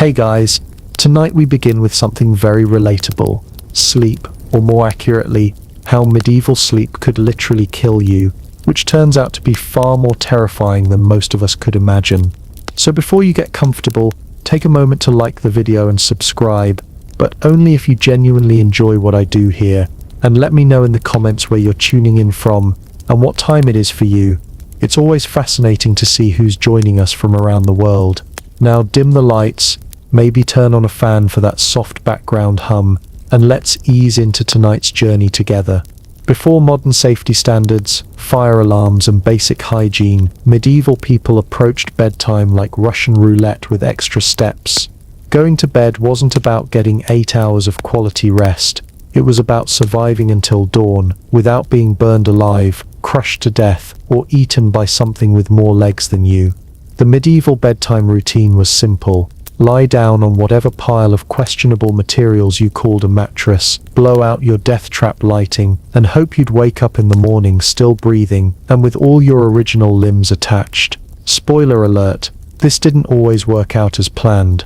Hey guys, tonight we begin with something very relatable. Sleep, or more accurately, how medieval sleep could literally kill you, which turns out to be far more terrifying than most of us could imagine. So before you get comfortable, take a moment to like the video and subscribe, but only if you genuinely enjoy what I do here, and let me know in the comments where you're tuning in from and what time it is for you. It's always fascinating to see who's joining us from around the world. Now dim the lights, maybe turn on a fan for that soft background hum, and let's ease into tonight's journey together. Before modern safety standards, fire alarms and basic hygiene, medieval people approached bedtime like Russian roulette with extra steps. Going to bed wasn't about getting 8 hours of quality rest. It was about surviving until dawn, without being burned alive, crushed to death, or eaten by something with more legs than you. The medieval bedtime routine was simple. Lie down on whatever pile of questionable materials you called a mattress, blow out your death trap lighting, and hope you'd wake up in the morning still breathing, and with all your original limbs attached. Spoiler alert, this didn't always work out as planned.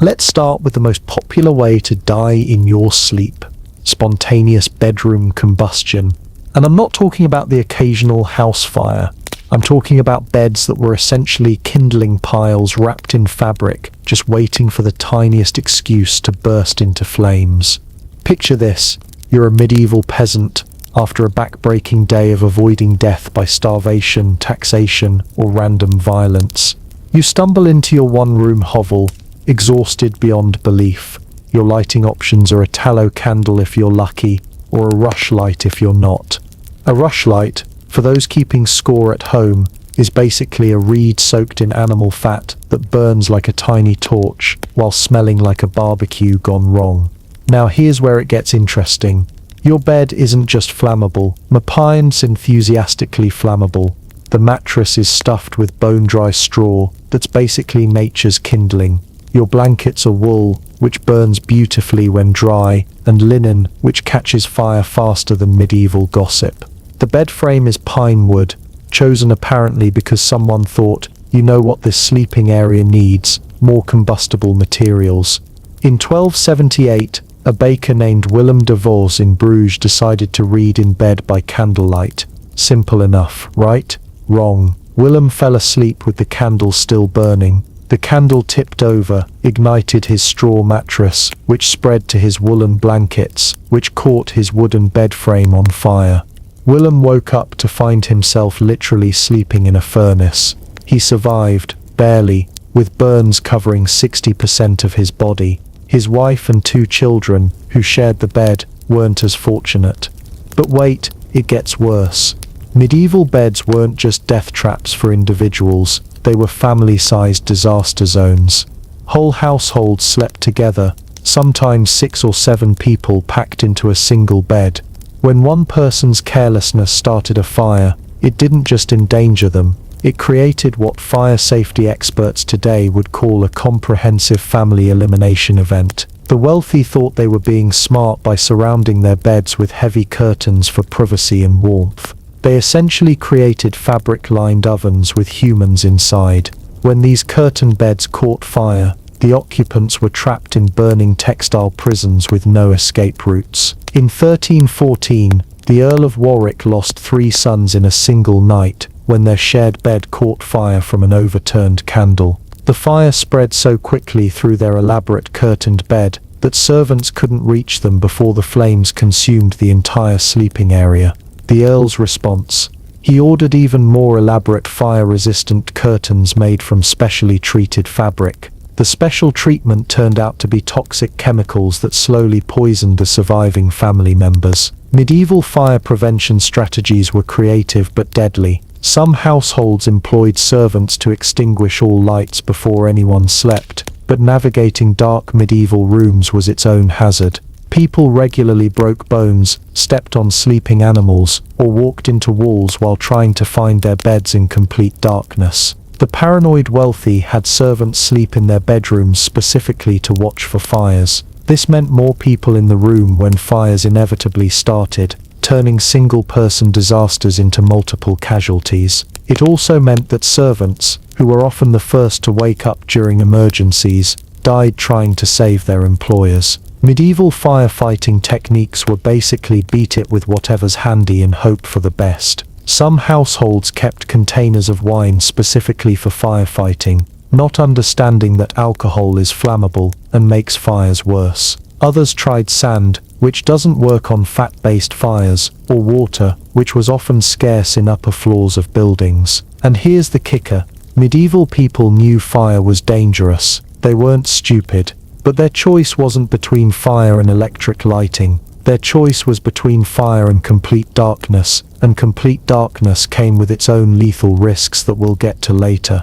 Let's start with the most popular way to die in your sleep: spontaneous bedroom combustion. And I'm not talking about the occasional house fire. I'm talking about beds that were essentially kindling piles wrapped in fabric, just waiting for the tiniest excuse to burst into flames. Picture this: you're a medieval peasant after a back-breaking day of avoiding death by starvation, taxation, or random violence. You stumble into your one-room hovel, exhausted beyond belief. Your lighting options are a tallow candle if you're lucky, or a rushlight if you're not. A rushlight, for those keeping score at home, is basically a reed soaked in animal fat that burns like a tiny torch while smelling like a barbecue gone wrong. Now here's where it gets interesting. Your bed isn't just flammable, Mapine's enthusiastically flammable. The mattress is stuffed with bone-dry straw that's basically nature's kindling. Your blankets are wool, which burns beautifully when dry, and linen, which catches fire faster than medieval gossip. The bed frame is pine wood, chosen apparently because someone thought, you know what this sleeping area needs, more combustible materials. In 1278, a baker named Willem de Vos in Bruges decided to read in bed by candlelight. Simple enough, right? Wrong. Willem fell asleep with the candle still burning. The candle tipped over, ignited his straw mattress, which spread to his woolen blankets, which caught his wooden bed frame on fire. Willem woke up to find himself literally sleeping in a furnace. He survived, barely, with burns covering 60% of his body. His wife and 2 children, who shared the bed, weren't as fortunate. But wait, it gets worse. Medieval beds weren't just death traps for individuals, they were family-sized disaster zones. Whole households slept together, sometimes 6 or 7 people packed into a single bed. When one person's carelessness started a fire, it didn't just endanger them, it created what fire safety experts today would call a comprehensive family elimination event. The wealthy thought they were being smart by surrounding their beds with heavy curtains for privacy and warmth. They essentially created fabric-lined ovens with humans inside. When these curtain beds caught fire, the occupants were trapped in burning textile prisons with no escape routes. In 1314, the Earl of Warwick lost 3 sons in a single night when their shared bed caught fire from an overturned candle. The fire spread so quickly through their elaborate curtained bed that servants couldn't reach them before the flames consumed the entire sleeping area. The Earl's response: he ordered even more elaborate fire-resistant curtains made from specially treated fabric. The special treatment turned out to be toxic chemicals that slowly poisoned the surviving family members. Medieval fire prevention strategies were creative but deadly. Some households employed servants to extinguish all lights before anyone slept, but navigating dark medieval rooms was its own hazard. People regularly broke bones, stepped on sleeping animals, or walked into walls while trying to find their beds in complete darkness. The paranoid wealthy had servants sleep in their bedrooms specifically to watch for fires. This meant more people in the room when fires inevitably started. turning single-person disasters into multiple casualties. It also meant that servants, who were often the first to wake up during emergencies, died trying to save their employers. Medieval firefighting techniques were basically beat it with whatever's handy and hope for the best. Some households kept containers of wine specifically for firefighting, not understanding that alcohol is flammable and makes fires worse. Others tried sand, which doesn't work on fat-based fires, or water, which was often scarce in upper floors of buildings. And here's the kicker: medieval people knew fire was dangerous. They weren't stupid. But their choice wasn't between fire and electric lighting. Their choice was between fire and complete darkness, and complete darkness came with its own lethal risks that we'll get to later.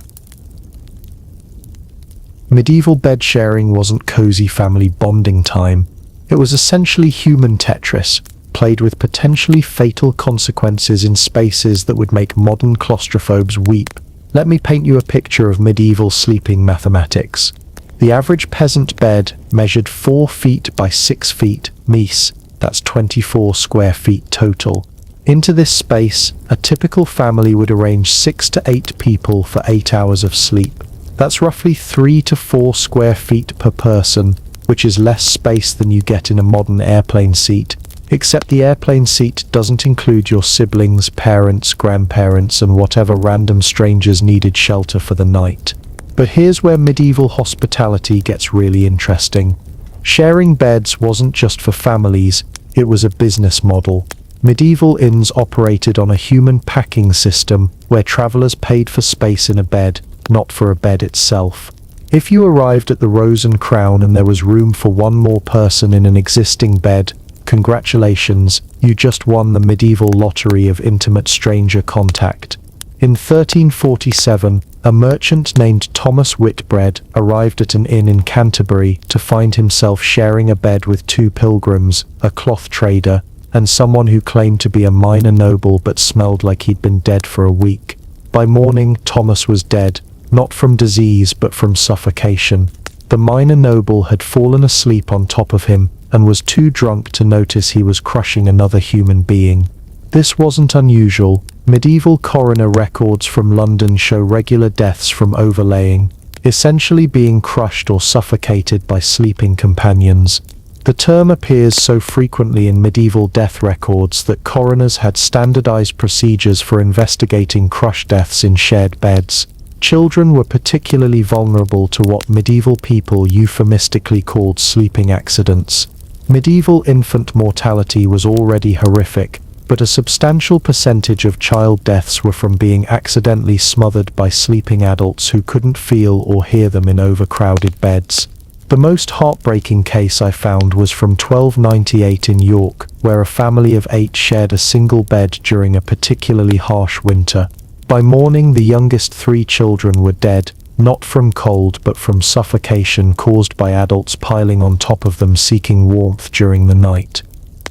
Medieval bed sharing wasn't cozy family bonding time. It was essentially human Tetris, played with potentially fatal consequences in spaces that would make modern claustrophobes weep. Let me paint you a picture of medieval sleeping mathematics. The average peasant bed measured 4 feet by 6 feet, mies, that's 24 square feet total. Into this space, a typical family would arrange 6 to 8 people for 8 hours of sleep. That's roughly 3 to 4 square feet per person, which is less space than you get in a modern airplane seat, except the airplane seat doesn't include your siblings, parents, grandparents, and whatever random strangers needed shelter for the night. But here's where medieval hospitality gets really interesting. Sharing beds wasn't just for families, it was a business model. Medieval inns operated on a human packing system where travelers paid for space in a bed, not for a bed itself. If you arrived at the Rose and Crown and there was room for one more person in an existing bed, congratulations, you just won the medieval lottery of intimate stranger contact. In 1347, a merchant named Thomas Whitbread arrived at an inn in Canterbury to find himself sharing a bed with 2 pilgrims, a cloth trader, and someone who claimed to be a minor noble but smelled like he'd been dead for a week. By morning, Thomas was dead, not from disease but from suffocation. The minor noble had fallen asleep on top of him and was too drunk to notice he was crushing another human being. This wasn't unusual. Medieval coroner records from London show regular deaths from overlaying, essentially being crushed or suffocated by sleeping companions. The term appears so frequently in medieval death records that coroners had standardized procedures for investigating crush deaths in shared beds. Children were particularly vulnerable to what medieval people euphemistically called sleeping accidents. Medieval infant mortality was already horrific, but a substantial percentage of child deaths were from being accidentally smothered by sleeping adults who couldn't feel or hear them in overcrowded beds. The most heartbreaking case I found was from 1298 in York, where a family of 8 shared a single bed during a particularly harsh winter. By morning, the youngest 3 children were dead, not from cold but from suffocation caused by adults piling on top of them seeking warmth during the night.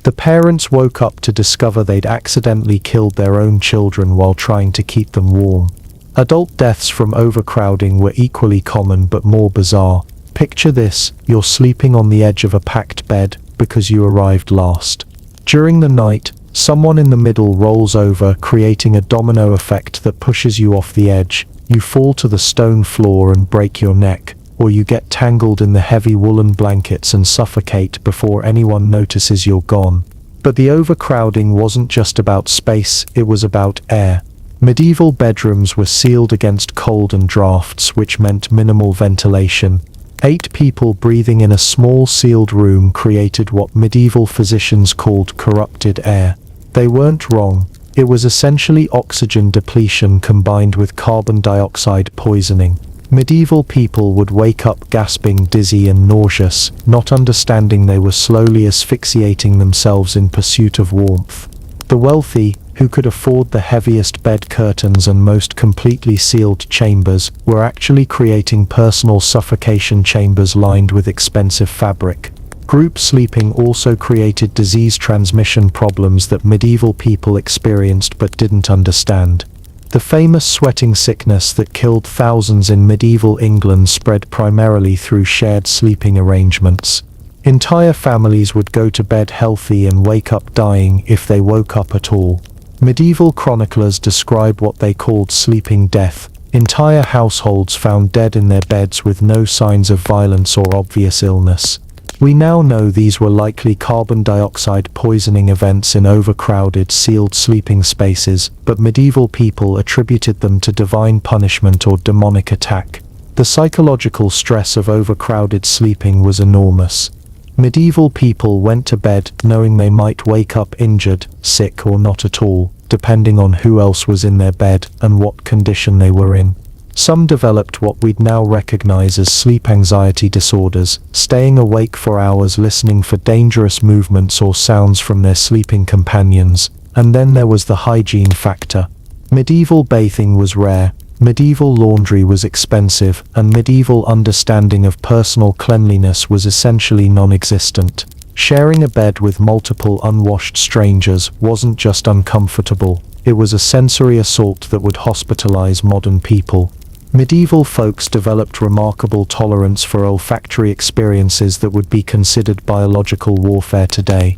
The parents woke up to discover they'd accidentally killed their own children while trying to keep them warm. Adult deaths from overcrowding were equally common but more bizarre. Picture this: you're sleeping on the edge of a packed bed because you arrived last. During the night, someone in the middle rolls over, creating a domino effect that pushes you off the edge. You fall to the stone floor and break your neck, or you get tangled in the heavy woolen blankets and suffocate before anyone notices you're gone. But the overcrowding wasn't just about space, it was about air. Medieval bedrooms were sealed against cold and drafts, which meant minimal ventilation. 8 people breathing in a small sealed room created what medieval physicians called corrupted air. They weren't wrong. It was essentially oxygen depletion combined with carbon dioxide poisoning. Medieval people would wake up gasping, dizzy and nauseous, not understanding they were slowly asphyxiating themselves in pursuit of warmth. The wealthy, who could afford the heaviest bed curtains and most completely sealed chambers, were actually creating personal suffocation chambers lined with expensive fabric. Group sleeping also created disease transmission problems that medieval people experienced but didn't understand. The famous sweating sickness that killed thousands in medieval England spread primarily through shared sleeping arrangements. Entire families would go to bed healthy and wake up dying if they woke up at all. Medieval chroniclers describe what they called sleeping death. Entire households found dead in their beds with no signs of violence or obvious illness. We now know these were likely carbon dioxide poisoning events in overcrowded, sealed sleeping spaces, but medieval people attributed them to divine punishment or demonic attack. The psychological stress of overcrowded sleeping was enormous. Medieval people went to bed knowing they might wake up injured, sick, or not at all, depending on who else was in their bed and what condition they were in. Some developed what we'd now recognize as sleep anxiety disorders, staying awake for hours listening for dangerous movements or sounds from their sleeping companions. And then there was the hygiene factor. Medieval bathing was rare, medieval laundry was expensive, and medieval understanding of personal cleanliness was essentially non-existent. Sharing a bed with multiple unwashed strangers wasn't just uncomfortable, it was a sensory assault that would hospitalize modern people. Medieval folks developed remarkable tolerance for olfactory experiences that would be considered biological warfare today.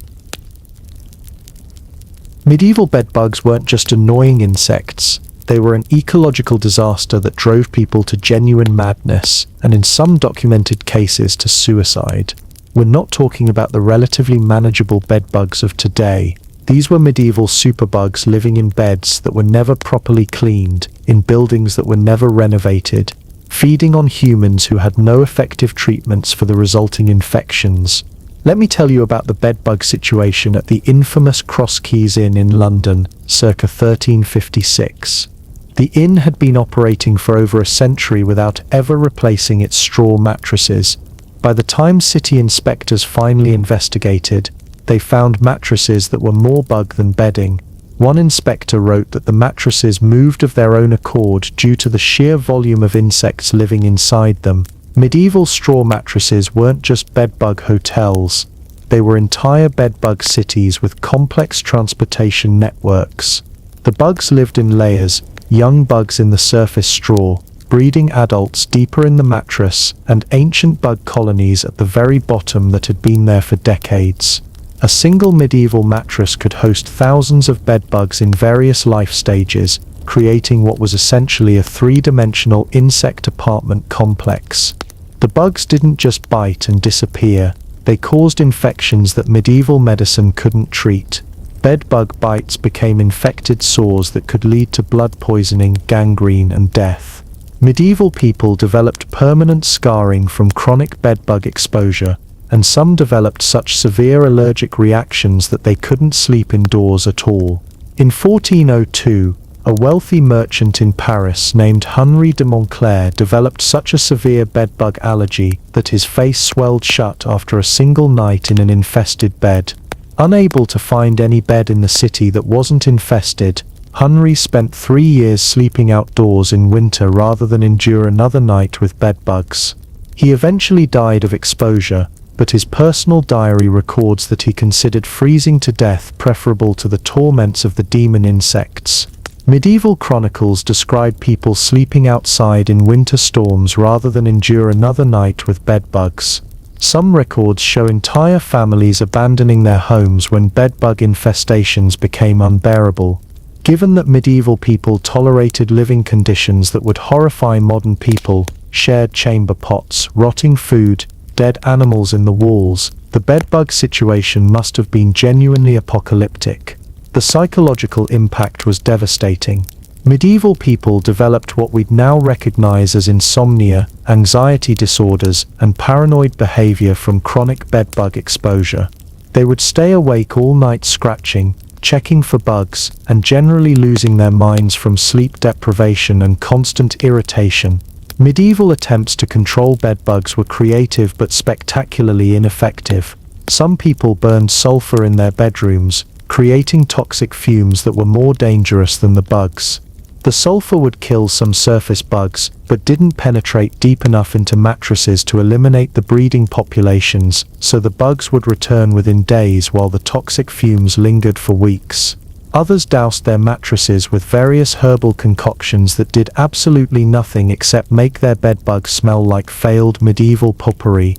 Medieval bedbugs weren't just annoying insects, they were an ecological disaster that drove people to genuine madness, and in some documented cases to suicide. We're not talking about the relatively manageable bedbugs of today. These were medieval superbugs living in beds that were never properly cleaned, in buildings that were never renovated, feeding on humans who had no effective treatments for the resulting infections. Let me tell you about the bedbug situation at the infamous Cross Keys Inn in London, circa 1356. The inn had been operating for over a century without ever replacing its straw mattresses. By the time city inspectors finally investigated, they found mattresses that were more bug than bedding. One inspector wrote that the mattresses moved of their own accord due to the sheer volume of insects living inside them. Medieval straw mattresses weren't just bedbug hotels. They were entire bedbug cities with complex transportation networks. The bugs lived in layers, young bugs in the surface straw, breeding adults deeper in the mattress, and ancient bug colonies at the very bottom that had been there for decades. A single medieval mattress could host thousands of bedbugs in various life stages, creating what was essentially a three-dimensional insect apartment complex. The bugs didn't just bite and disappear, they caused infections that medieval medicine couldn't treat. Bedbug bites became infected sores that could lead to blood poisoning, gangrene, and death. Medieval people developed permanent scarring from chronic bedbug exposure, and some developed such severe allergic reactions that they couldn't sleep indoors at all. In 1402, a wealthy merchant in Paris named Henri de Montclair developed such a severe bedbug allergy that his face swelled shut after a single night in an infested bed. Unable to find any bed in the city that wasn't infested, Henri spent 3 years sleeping outdoors in winter rather than endure another night with bedbugs. He eventually died of exposure, but his personal diary records that he considered freezing to death preferable to the torments of the demon insects. Medieval chronicles describe people sleeping outside in winter storms rather than endure another night with bedbugs. Some records show entire families abandoning their homes when bedbug infestations became unbearable. Given that medieval people tolerated living conditions that would horrify modern people, shared chamber pots, rotting food, dead animals in the walls, the bedbug situation must have been genuinely apocalyptic. The psychological impact was devastating. Medieval people developed what we'd now recognize as insomnia, anxiety disorders, and paranoid behavior from chronic bedbug exposure. They would stay awake all night scratching, checking for bugs, and generally losing their minds from sleep deprivation and constant irritation. Medieval attempts to control bedbugs were creative but spectacularly ineffective. Some people burned sulfur in their bedrooms, creating toxic fumes that were more dangerous than the bugs. The sulfur would kill some surface bugs, but didn't penetrate deep enough into mattresses to eliminate the breeding populations, so the bugs would return within days while the toxic fumes lingered for weeks. Others doused their mattresses with various herbal concoctions that did absolutely nothing except make their bedbugs smell like failed medieval potpourri.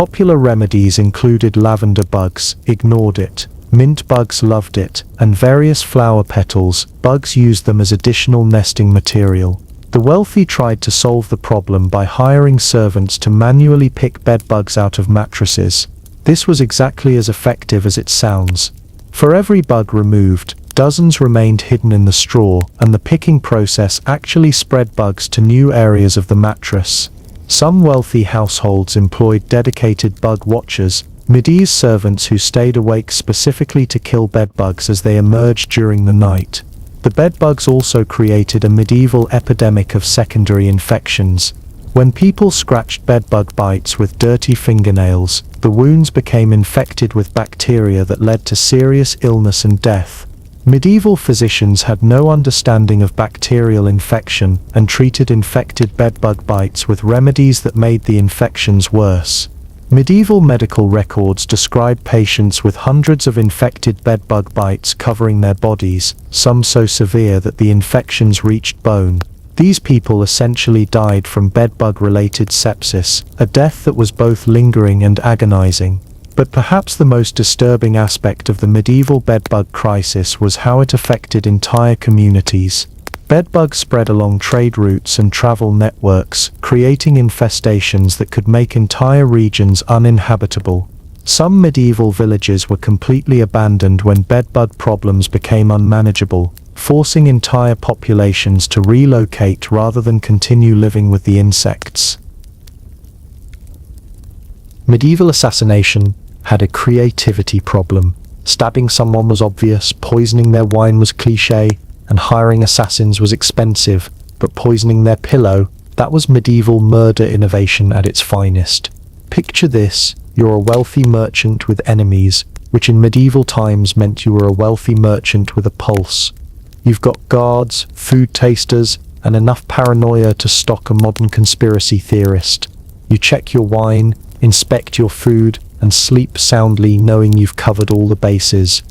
Popular remedies included lavender bugs, ignored it. Mint bugs loved it, and various flower petals, bugs used them as additional nesting material. The wealthy tried to solve the problem by hiring servants to manually pick bed bugs out of mattresses. This was exactly as effective as it sounds. For every bug removed, dozens remained hidden in the straw, and the picking process actually spread bugs to new areas of the mattress. Some wealthy households employed dedicated bug watchers, medieval servants who stayed awake specifically to kill bedbugs as they emerged during the night. The bedbugs also created a medieval epidemic of secondary infections. When people scratched bedbug bites with dirty fingernails, the wounds became infected with bacteria that led to serious illness and death. Medieval physicians had no understanding of bacterial infection and treated infected bedbug bites with remedies that made the infections worse. Medieval medical records describe patients with hundreds of infected bedbug bites covering their bodies, some so severe that the infections reached bone. These people essentially died from bedbug-related sepsis, a death that was both lingering and agonizing. But perhaps the most disturbing aspect of the medieval bedbug crisis was how it affected entire communities. Bedbugs spread along trade routes and travel networks, creating infestations that could make entire regions uninhabitable. Some medieval villages were completely abandoned when bedbug problems became unmanageable, forcing entire populations to relocate rather than continue living with the insects. Medieval assassination had a creativity problem. Stabbing someone was obvious, poisoning their wine was cliché, and hiring assassins was expensive, but poisoning their pillow, that was medieval murder innovation at its finest. Picture this: you're a wealthy merchant with enemies, which in medieval times meant you were a wealthy merchant with a pulse. You've got guards, food tasters, and enough paranoia to stock a modern conspiracy theorist. You check your wine, inspect your food, and sleep soundly knowing you've covered all the bases.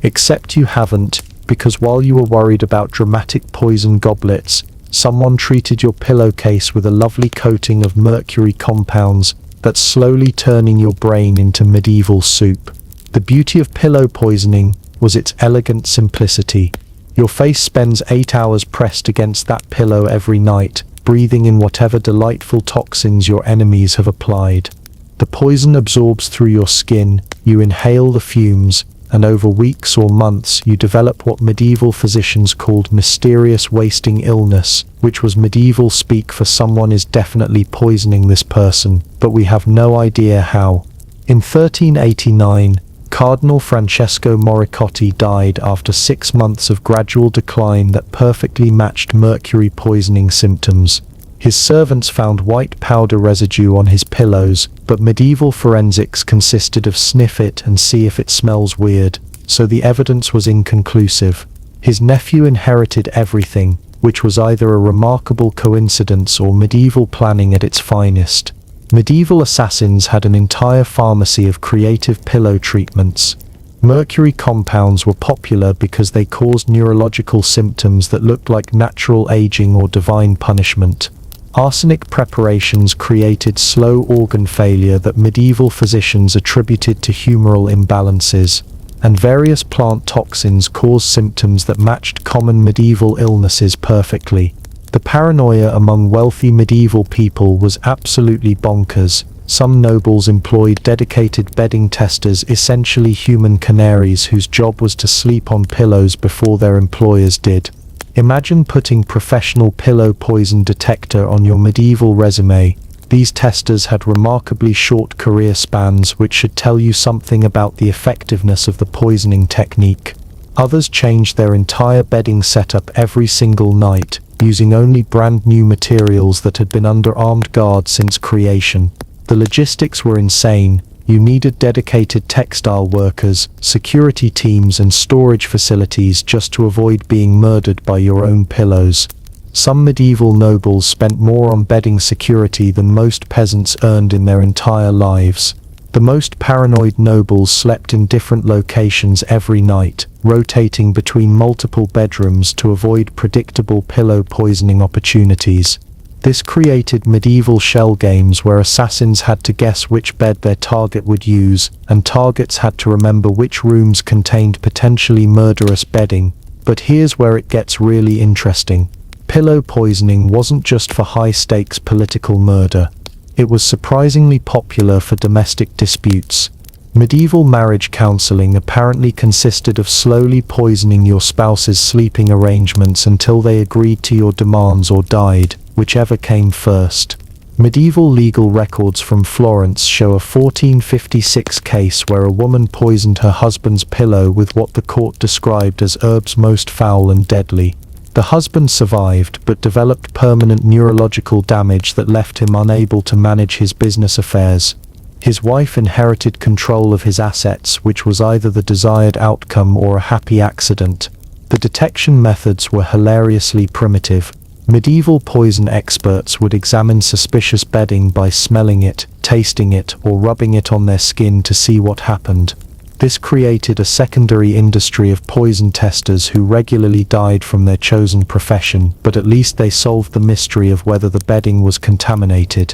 Except you haven't, because while you were worried about dramatic poison goblets, someone treated your pillowcase with a lovely coating of mercury compounds that's slowly turning your brain into medieval soup. The beauty of pillow poisoning was its elegant simplicity. Your face spends 8 hours pressed against that pillow every night, breathing in whatever delightful toxins your enemies have applied. The poison absorbs through your skin, you inhale the fumes, and over weeks or months you develop what medieval physicians called mysterious wasting illness, which was medieval speak for someone is definitely poisoning this person, but we have no idea how. In 1389, Cardinal Francesco Moricotti died after 6 months of gradual decline that perfectly matched mercury poisoning symptoms. His servants found white powder residue on his pillows, but medieval forensics consisted of sniff it and see if it smells weird, so the evidence was inconclusive. His nephew inherited everything, which was either a remarkable coincidence or medieval planning at its finest. Medieval assassins had an entire pharmacy of creative pillow treatments. Mercury compounds were popular because they caused neurological symptoms that looked like natural aging or divine punishment. Arsenic preparations created slow organ failure that medieval physicians attributed to humoral imbalances, and various plant toxins caused symptoms that matched common medieval illnesses perfectly. The paranoia among wealthy medieval people was absolutely bonkers. Some nobles employed dedicated bedding testers, essentially human canaries whose job was to sleep on pillows before their employers did. Imagine putting professional pillow poison detector on your medieval resume. These testers had remarkably short career spans, which should tell you something about the effectiveness of the poisoning technique. Others changed their entire bedding setup every single night, using only brand new materials that had been under armed guard since creation. The logistics were insane. You needed dedicated textile workers, security teams, and storage facilities just to avoid being murdered by your own pillows. Some medieval nobles spent more on bedding security than most peasants earned in their entire lives. The most paranoid nobles slept in different locations every night, rotating between multiple bedrooms to avoid predictable pillow poisoning opportunities. This created medieval shell games where assassins had to guess which bed their target would use, and targets had to remember which rooms contained potentially murderous bedding. But here's where it gets really interesting. Pillow poisoning wasn't just for high-stakes political murder. It was surprisingly popular for domestic disputes. Medieval marriage counseling apparently consisted of slowly poisoning your spouse's sleeping arrangements until they agreed to your demands or died, whichever came first. Medieval legal records from Florence show a 1456 case where a woman poisoned her husband's pillow with what the court described as herbs most foul and deadly. The husband survived but developed permanent neurological damage that left him unable to manage his business affairs. His wife inherited control of his assets, which was either the desired outcome or a happy accident. The detection methods were hilariously primitive. Medieval poison experts would examine suspicious bedding by smelling it, tasting it, or rubbing it on their skin to see what happened. This created a secondary industry of poison testers who regularly died from their chosen profession, but at least they solved the mystery of whether the bedding was contaminated.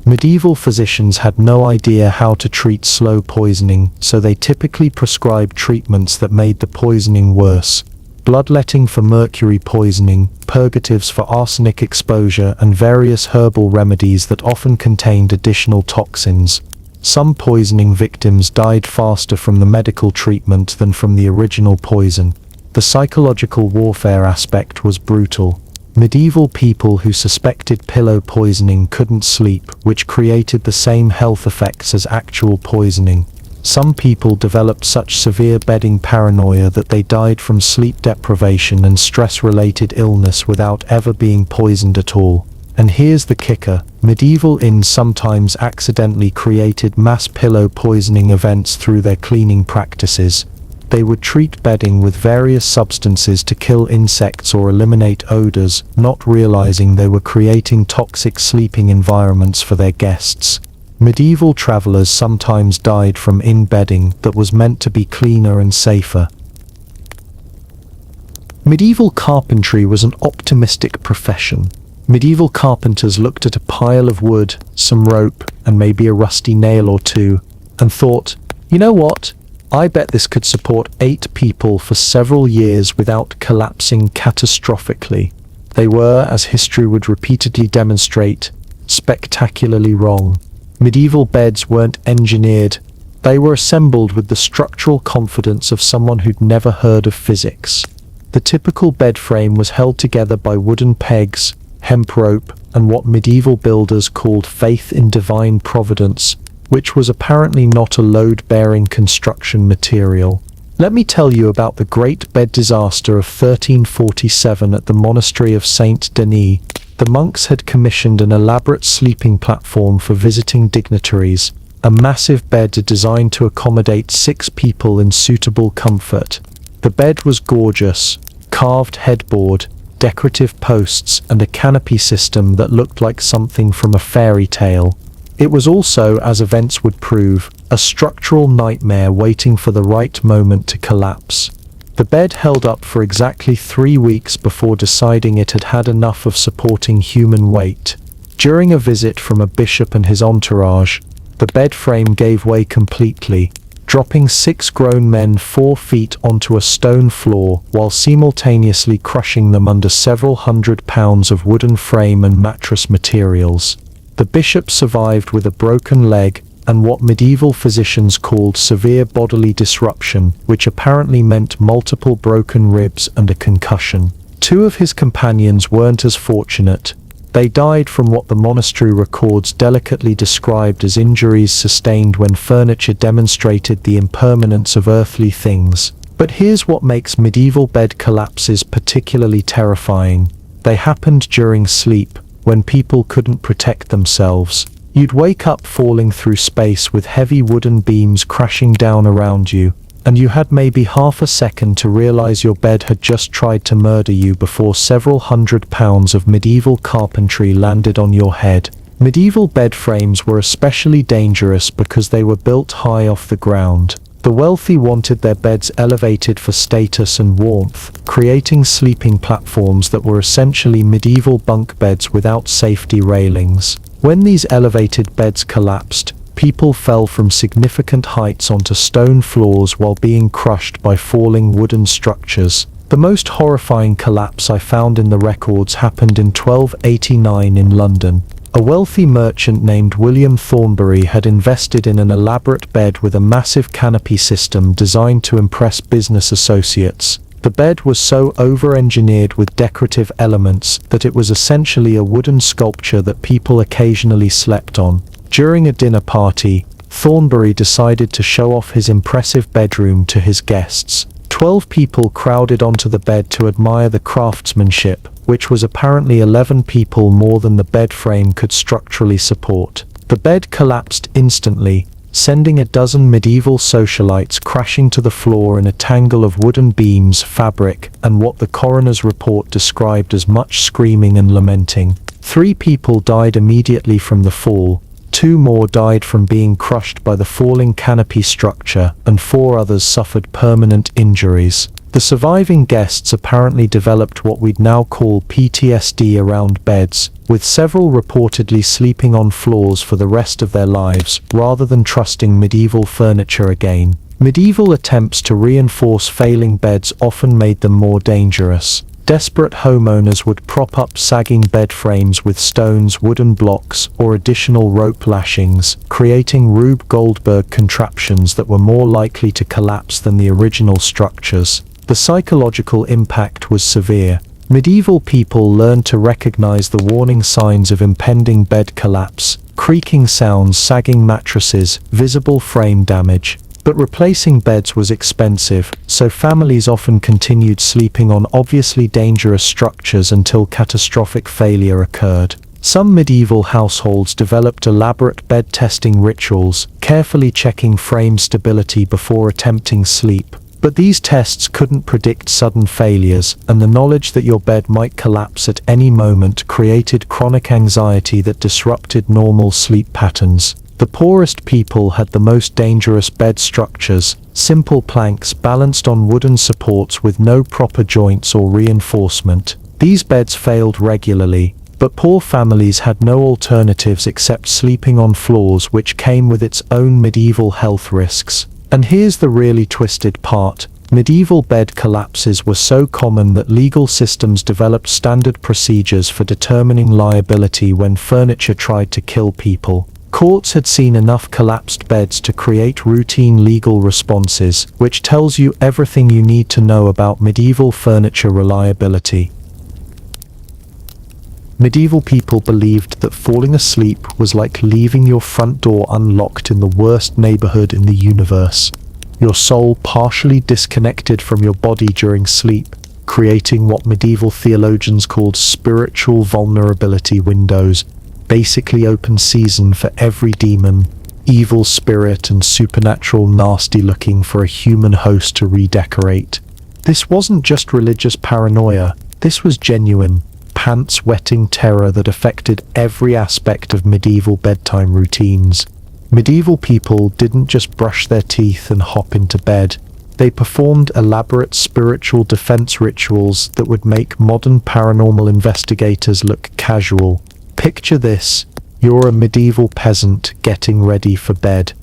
Medieval physicians had no idea how to treat slow poisoning, so they typically prescribed treatments that made the poisoning worse. Bloodletting for mercury poisoning, purgatives for arsenic exposure, and various herbal remedies that often contained additional toxins. Some poisoning victims died faster from the medical treatment than from the original poison. The psychological warfare aspect was brutal. Medieval people who suspected pillow poisoning couldn't sleep, which created the same health effects as actual poisoning. Some people developed such severe bedding paranoia that they died from sleep deprivation and stress-related illness without ever being poisoned at all. And here's the kicker: medieval inns sometimes accidentally created mass pillow poisoning events through their cleaning practices. They would treat bedding with various substances to kill insects or eliminate odors, not realizing they were creating toxic sleeping environments for their guests. Medieval travelers sometimes died from inn bedding that was meant to be cleaner and safer. Medieval carpentry was an optimistic profession. Medieval carpenters looked at a pile of wood, some rope, and maybe a rusty nail or two, and thought, you know what? I bet this could support 8 people for several years without collapsing catastrophically. They were, as history would repeatedly demonstrate, spectacularly wrong. Medieval beds weren't engineered. They were assembled with the structural confidence of someone who'd never heard of physics. The typical bed frame was held together by wooden pegs, hemp rope, and what medieval builders called faith in divine providence, which was apparently not a load-bearing construction material. Let me tell you about the Great Bed Disaster of 1347 at the monastery of Saint Denis. The monks had commissioned an elaborate sleeping platform for visiting dignitaries, a massive bed designed to accommodate 6 people in suitable comfort. The bed was gorgeous: carved headboard, decorative posts, and a canopy system that looked like something from a fairy tale. It was also, as events would prove, a structural nightmare waiting for the right moment to collapse. The bed held up for exactly 3 weeks before deciding it had had enough of supporting human weight. During a visit from a bishop and his entourage, the bed frame gave way completely, dropping 6 grown men 4 feet onto a stone floor while simultaneously crushing them under several hundred pounds of wooden frame and mattress materials. The bishop survived with a broken leg and what medieval physicians called severe bodily disruption, which apparently meant multiple broken ribs and a concussion. 2 of his companions weren't as fortunate. They died from what the monastery records delicately described as injuries sustained when furniture demonstrated the impermanence of earthly things. But here's what makes medieval bed collapses particularly terrifying. They happened during sleep, when people couldn't protect themselves. You'd wake up falling through space with heavy wooden beams crashing down around you, and you had maybe half a second to realize your bed had just tried to murder you before several hundred pounds of medieval carpentry landed on your head. Medieval bed frames were especially dangerous because they were built high off the ground. The wealthy wanted their beds elevated for status and warmth, creating sleeping platforms that were essentially medieval bunk beds without safety railings. When these elevated beds collapsed, people fell from significant heights onto stone floors while being crushed by falling wooden structures. The most horrifying collapse I found in the records happened in 1289 in London. A wealthy merchant named William Thornbury had invested in an elaborate bed with a massive canopy system designed to impress business associates. The bed was so over-engineered with decorative elements that it was essentially a wooden sculpture that people occasionally slept on. During a dinner party, Thornbury decided to show off his impressive bedroom to his guests. 12 people crowded onto the bed to admire the craftsmanship, which was apparently 11 people more than the bed frame could structurally support. The bed collapsed instantly, sending a dozen medieval socialites crashing to the floor in a tangle of wooden beams, fabric, and what the coroner's report described as much screaming and lamenting. 3 people died immediately from the fall. 2 more died from being crushed by the falling canopy structure, and 4 others suffered permanent injuries. The surviving guests apparently developed what we'd now call PTSD around beds, with several reportedly sleeping on floors for the rest of their lives, rather than trusting medieval furniture again. Medieval attempts to reinforce failing beds often made them more dangerous. Desperate homeowners would prop up sagging bed frames with stones, wooden blocks, or additional rope lashings, creating Rube Goldberg contraptions that were more likely to collapse than the original structures. The psychological impact was severe. Medieval people learned to recognize the warning signs of impending bed collapse: creaking sounds, sagging mattresses, visible frame damage. But replacing beds was expensive, so families often continued sleeping on obviously dangerous structures until catastrophic failure occurred. Some medieval households developed elaborate bed testing rituals, carefully checking frame stability before attempting sleep. But these tests couldn't predict sudden failures, and the knowledge that your bed might collapse at any moment created chronic anxiety that disrupted normal sleep patterns. The poorest people had the most dangerous bed structures, simple planks balanced on wooden supports with no proper joints or reinforcement. These beds failed regularly, but poor families had no alternatives except sleeping on floors, which came with its own medieval health risks. And here's the really twisted part. Medieval bed collapses were so common that legal systems developed standard procedures for determining liability when furniture tried to kill people. Courts had seen enough collapsed beds to create routine legal responses, which tells you everything you need to know about medieval furniture reliability. Medieval people believed that falling asleep was like leaving your front door unlocked in the worst neighborhood in the universe. Your soul partially disconnected from your body during sleep, creating what medieval theologians called spiritual vulnerability windows, basically open season for every demon, evil spirit, and supernatural nasty looking for a human host to redecorate. This wasn't just religious paranoia, this was genuine, pants-wetting terror that affected every aspect of medieval bedtime routines. Medieval people didn't just brush their teeth and hop into bed. They performed elaborate spiritual defense rituals that would make modern paranormal investigators look casual. Picture this: you're a medieval peasant getting ready for bed.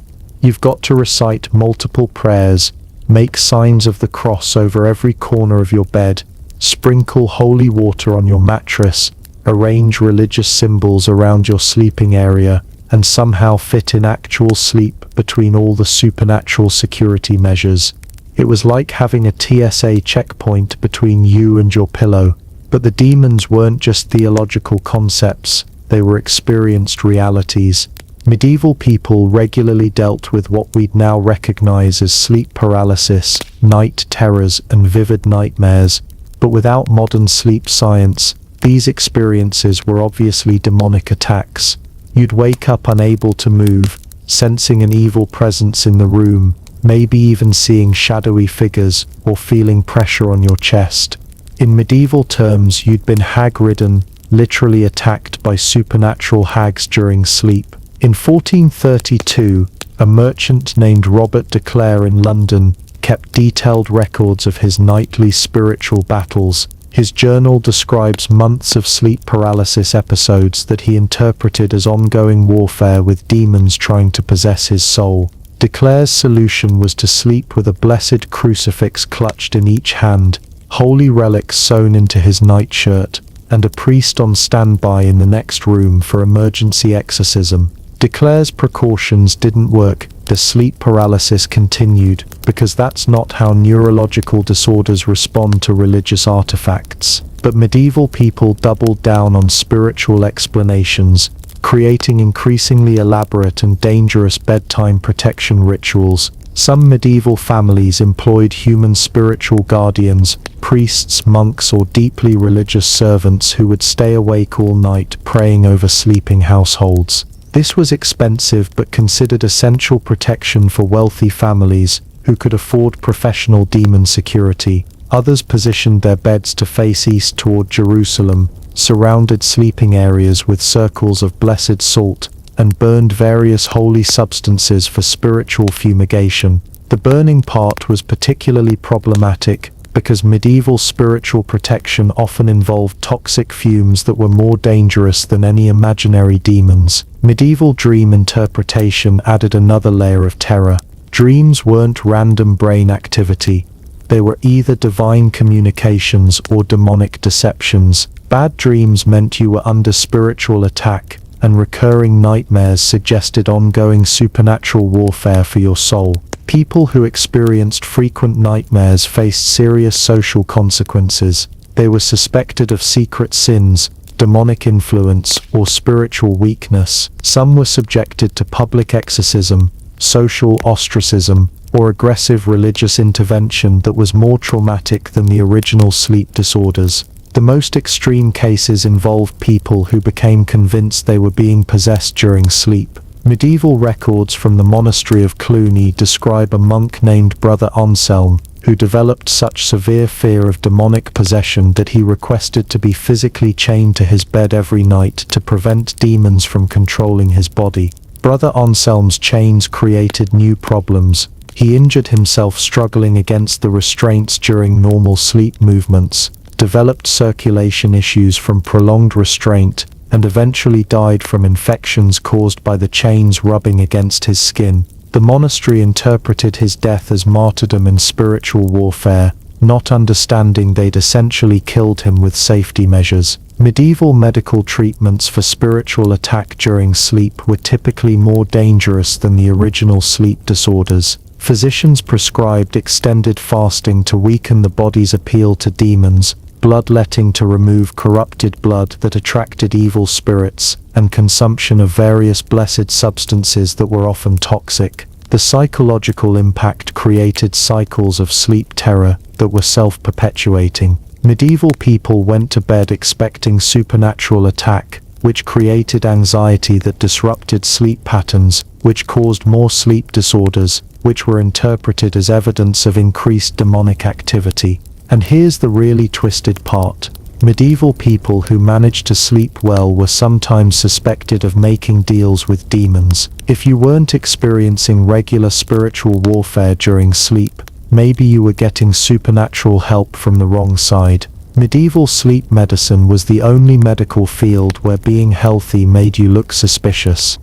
You've got to recite multiple prayers, make signs of the cross over every corner of your bed, sprinkle holy water on your mattress, arrange religious symbols around your sleeping area, and somehow fit in actual sleep between all the supernatural security measures. It was like having a TSA checkpoint between you and your pillow. But the demons weren't just theological concepts, they were experienced realities. Medieval people regularly dealt with what we'd now recognize as sleep paralysis, night terrors, and vivid nightmares. But without modern sleep science, these experiences were obviously demonic attacks. You'd wake up unable to move, sensing an evil presence in the room, maybe even seeing shadowy figures or feeling pressure on your chest. In medieval terms, you'd been hag-ridden, literally attacked by supernatural hags during sleep. In 1432, A merchant named Robert de Clare in London kept detailed records of his nightly spiritual battles. His journal describes months of sleep paralysis episodes that he interpreted as ongoing warfare with demons trying to possess his soul. De Clare's solution was to sleep with a blessed crucifix clutched in each hand, holy relics sewn into his nightshirt, and a priest on standby in the next room for emergency exorcism. De Clare's precautions didn't work. The sleep paralysis continued, because that's not how neurological disorders respond to religious artifacts. But medieval people doubled down on spiritual explanations, creating increasingly elaborate and dangerous bedtime protection rituals. Some medieval families employed human spiritual guardians, priests, monks, or deeply religious servants who would stay awake all night praying over sleeping households. This was expensive but considered essential protection for wealthy families who could afford professional demon security. Others positioned their beds to face east toward Jerusalem, surrounded sleeping areas with circles of blessed salt, and burned various holy substances for spiritual fumigation. The burning part was particularly problematic because medieval spiritual protection often involved toxic fumes that were more dangerous than any imaginary demons. Medieval dream interpretation added another layer of terror. Dreams weren't random brain activity. They were either divine communications or demonic deceptions. Bad dreams meant you were under spiritual attack, and recurring nightmares suggested ongoing supernatural warfare for your soul. People who experienced frequent nightmares faced serious social consequences. They were suspected of secret sins, demonic influence, or spiritual weakness. Some were subjected to public exorcism, social ostracism, or aggressive religious intervention that was more traumatic than the original sleep disorders. The most extreme cases involved people who became convinced they were being possessed during sleep. Medieval records from the monastery of Cluny describe a monk named Brother Anselm, who developed such severe fear of demonic possession that he requested to be physically chained to his bed every night to prevent demons from controlling his body. Brother Anselm's chains created new problems. He injured himself struggling against the restraints during normal sleep movements, developed circulation issues from prolonged restraint, and eventually died from infections caused by the chains rubbing against his skin. The monastery interpreted his death as martyrdom in spiritual warfare, not understanding they'd essentially killed him with safety measures. Medieval medical treatments for spiritual attack during sleep were typically more dangerous than the original sleep disorders. Physicians prescribed extended fasting to weaken the body's appeal to demons, bloodletting to remove corrupted blood that attracted evil spirits, and consumption of various blessed substances that were often toxic. The psychological impact created cycles of sleep terror that were self-perpetuating. Medieval people went to bed expecting supernatural attack, which created anxiety that disrupted sleep patterns, which caused more sleep disorders, which were interpreted as evidence of increased demonic activity. And here's the really twisted part. Medieval people who managed to sleep well were sometimes suspected of making deals with demons. If you weren't experiencing regular spiritual warfare during sleep, maybe you were getting supernatural help from the wrong side. Medieval sleep medicine was the only medical field where being healthy made you look suspicious.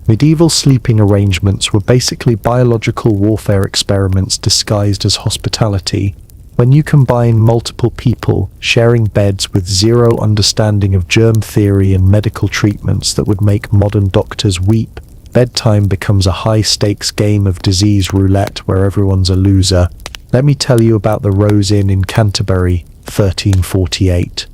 Medieval sleeping arrangements were basically biological warfare experiments disguised as hospitality. When you combine multiple people sharing beds with zero understanding of germ theory and medical treatments that would make modern doctors weep, bedtime becomes a high-stakes game of disease roulette where everyone's a loser. Let me tell you about the Rose Inn in Canterbury, 1348.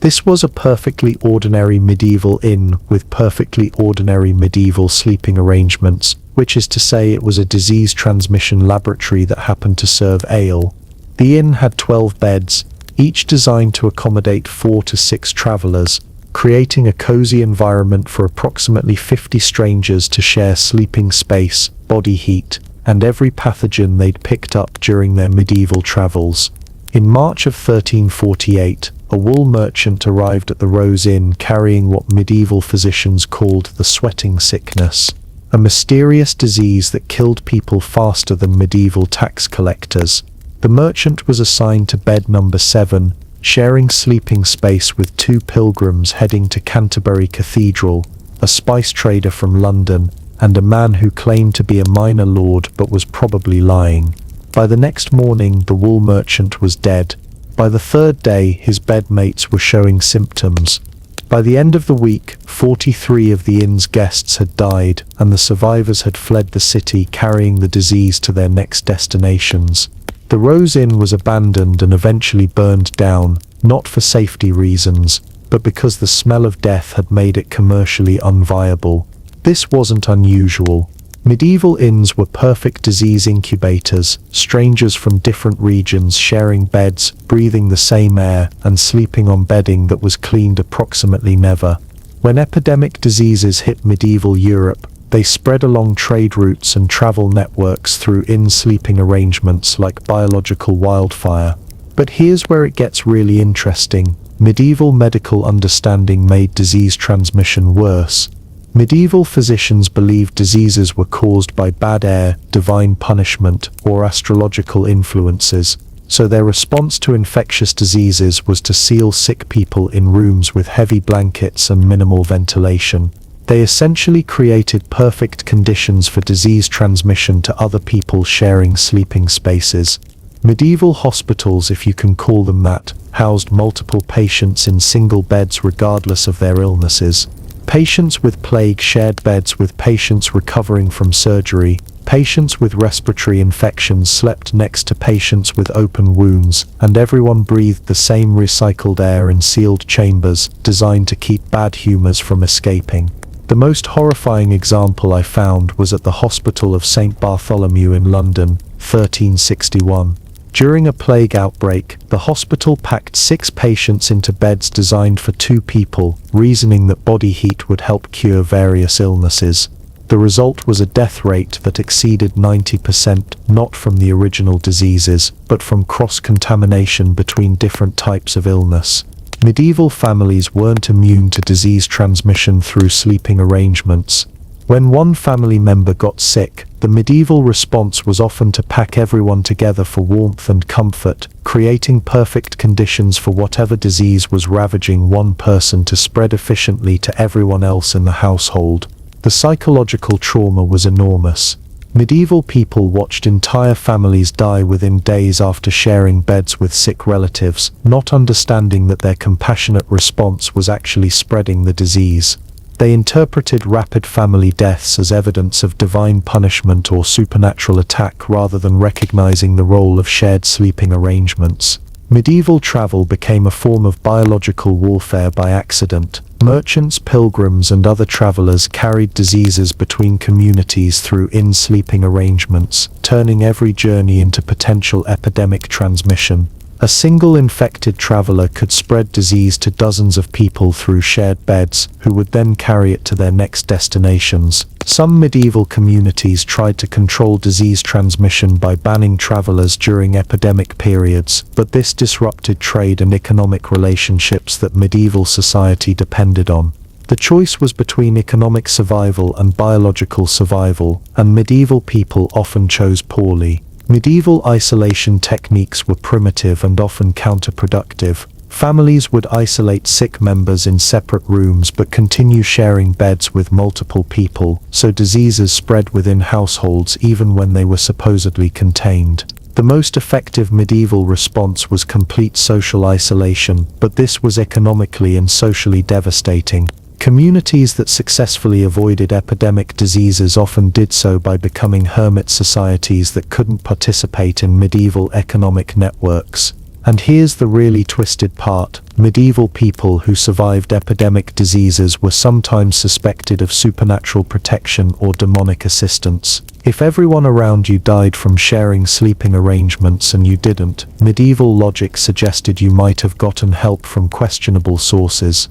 This was a perfectly ordinary medieval inn with perfectly ordinary medieval sleeping arrangements, which is to say it was a disease transmission laboratory that happened to serve ale. The inn had 12 beds, each designed to accommodate 4 to 6 travelers, creating a cozy environment for approximately 50 strangers to share sleeping space, body heat, and every pathogen they'd picked up during their medieval travels. In March of 1348, a wool merchant arrived at the Rose Inn carrying what medieval physicians called the sweating sickness, a mysterious disease that killed people faster than medieval tax collectors. The merchant was assigned to bed number 7, sharing sleeping space with 2 pilgrims heading to Canterbury Cathedral, a spice trader from London, and a man who claimed to be a minor lord but was probably lying. By the next morning, the wool merchant was dead. By the 3rd day, his bedmates were showing symptoms. By the end of the week, 43 of the inn's guests had died, and the survivors had fled the city carrying the disease to their next destinations. The Rose Inn was abandoned and eventually burned down, not for safety reasons, but because the smell of death had made it commercially unviable. This wasn't unusual. Medieval inns were perfect disease incubators, strangers from different regions sharing beds, breathing the same air, and sleeping on bedding that was cleaned approximately never. When epidemic diseases hit medieval Europe, they spread along trade routes and travel networks through inn sleeping arrangements like biological wildfire. But here's where it gets really interesting. Medieval medical understanding made disease transmission worse. Medieval physicians believed diseases were caused by bad air, divine punishment, or astrological influences, so their response to infectious diseases was to seal sick people in rooms with heavy blankets and minimal ventilation. They essentially created perfect conditions for disease transmission to other people sharing sleeping spaces. Medieval hospitals, if you can call them that, housed multiple patients in single beds regardless of their illnesses. Patients with plague shared beds with patients recovering from surgery. Patients with respiratory infections slept next to patients with open wounds, and everyone breathed the same recycled air in sealed chambers, designed to keep bad humors from escaping. The most horrifying example I found was at the Hospital of St. Bartholomew in London, 1361. During a plague outbreak, the hospital packed 6 patients into beds designed for 2 people, reasoning that body heat would help cure various illnesses. The result was a death rate that exceeded 90%, not from the original diseases, but from cross-contamination between different types of illness. Medieval families weren't immune to disease transmission through sleeping arrangements. When one family member got sick, the medieval response was often to pack everyone together for warmth and comfort, creating perfect conditions for whatever disease was ravaging one person to spread efficiently to everyone else in the household. The psychological trauma was enormous. Medieval people watched entire families die within days after sharing beds with sick relatives, not understanding that their compassionate response was actually spreading the disease. They interpreted rapid family deaths as evidence of divine punishment or supernatural attack rather than recognizing the role of shared sleeping arrangements. Medieval travel became a form of biological warfare by accident. Merchants, pilgrims, and other travelers carried diseases between communities through inn sleeping arrangements, turning every journey into potential epidemic transmission. A single infected traveler could spread disease to dozens of people through shared beds, who would then carry it to their next destinations. Some medieval communities tried to control disease transmission by banning travelers during epidemic periods, but this disrupted trade and economic relationships that medieval society depended on. The choice was between economic survival and biological survival, and medieval people often chose poorly. Medieval isolation techniques were primitive and often counterproductive. Families would isolate sick members in separate rooms but continue sharing beds with multiple people, so diseases spread within households even when they were supposedly contained. The most effective medieval response was complete social isolation, but this was economically and socially devastating. Communities that successfully avoided epidemic diseases often did so by becoming hermit societies that couldn't participate in medieval economic networks. And here's the really twisted part. Medieval people who survived epidemic diseases were sometimes suspected of supernatural protection or demonic assistance. If everyone around you died from sharing sleeping arrangements and you didn't, medieval logic suggested you might have gotten help from questionable sources.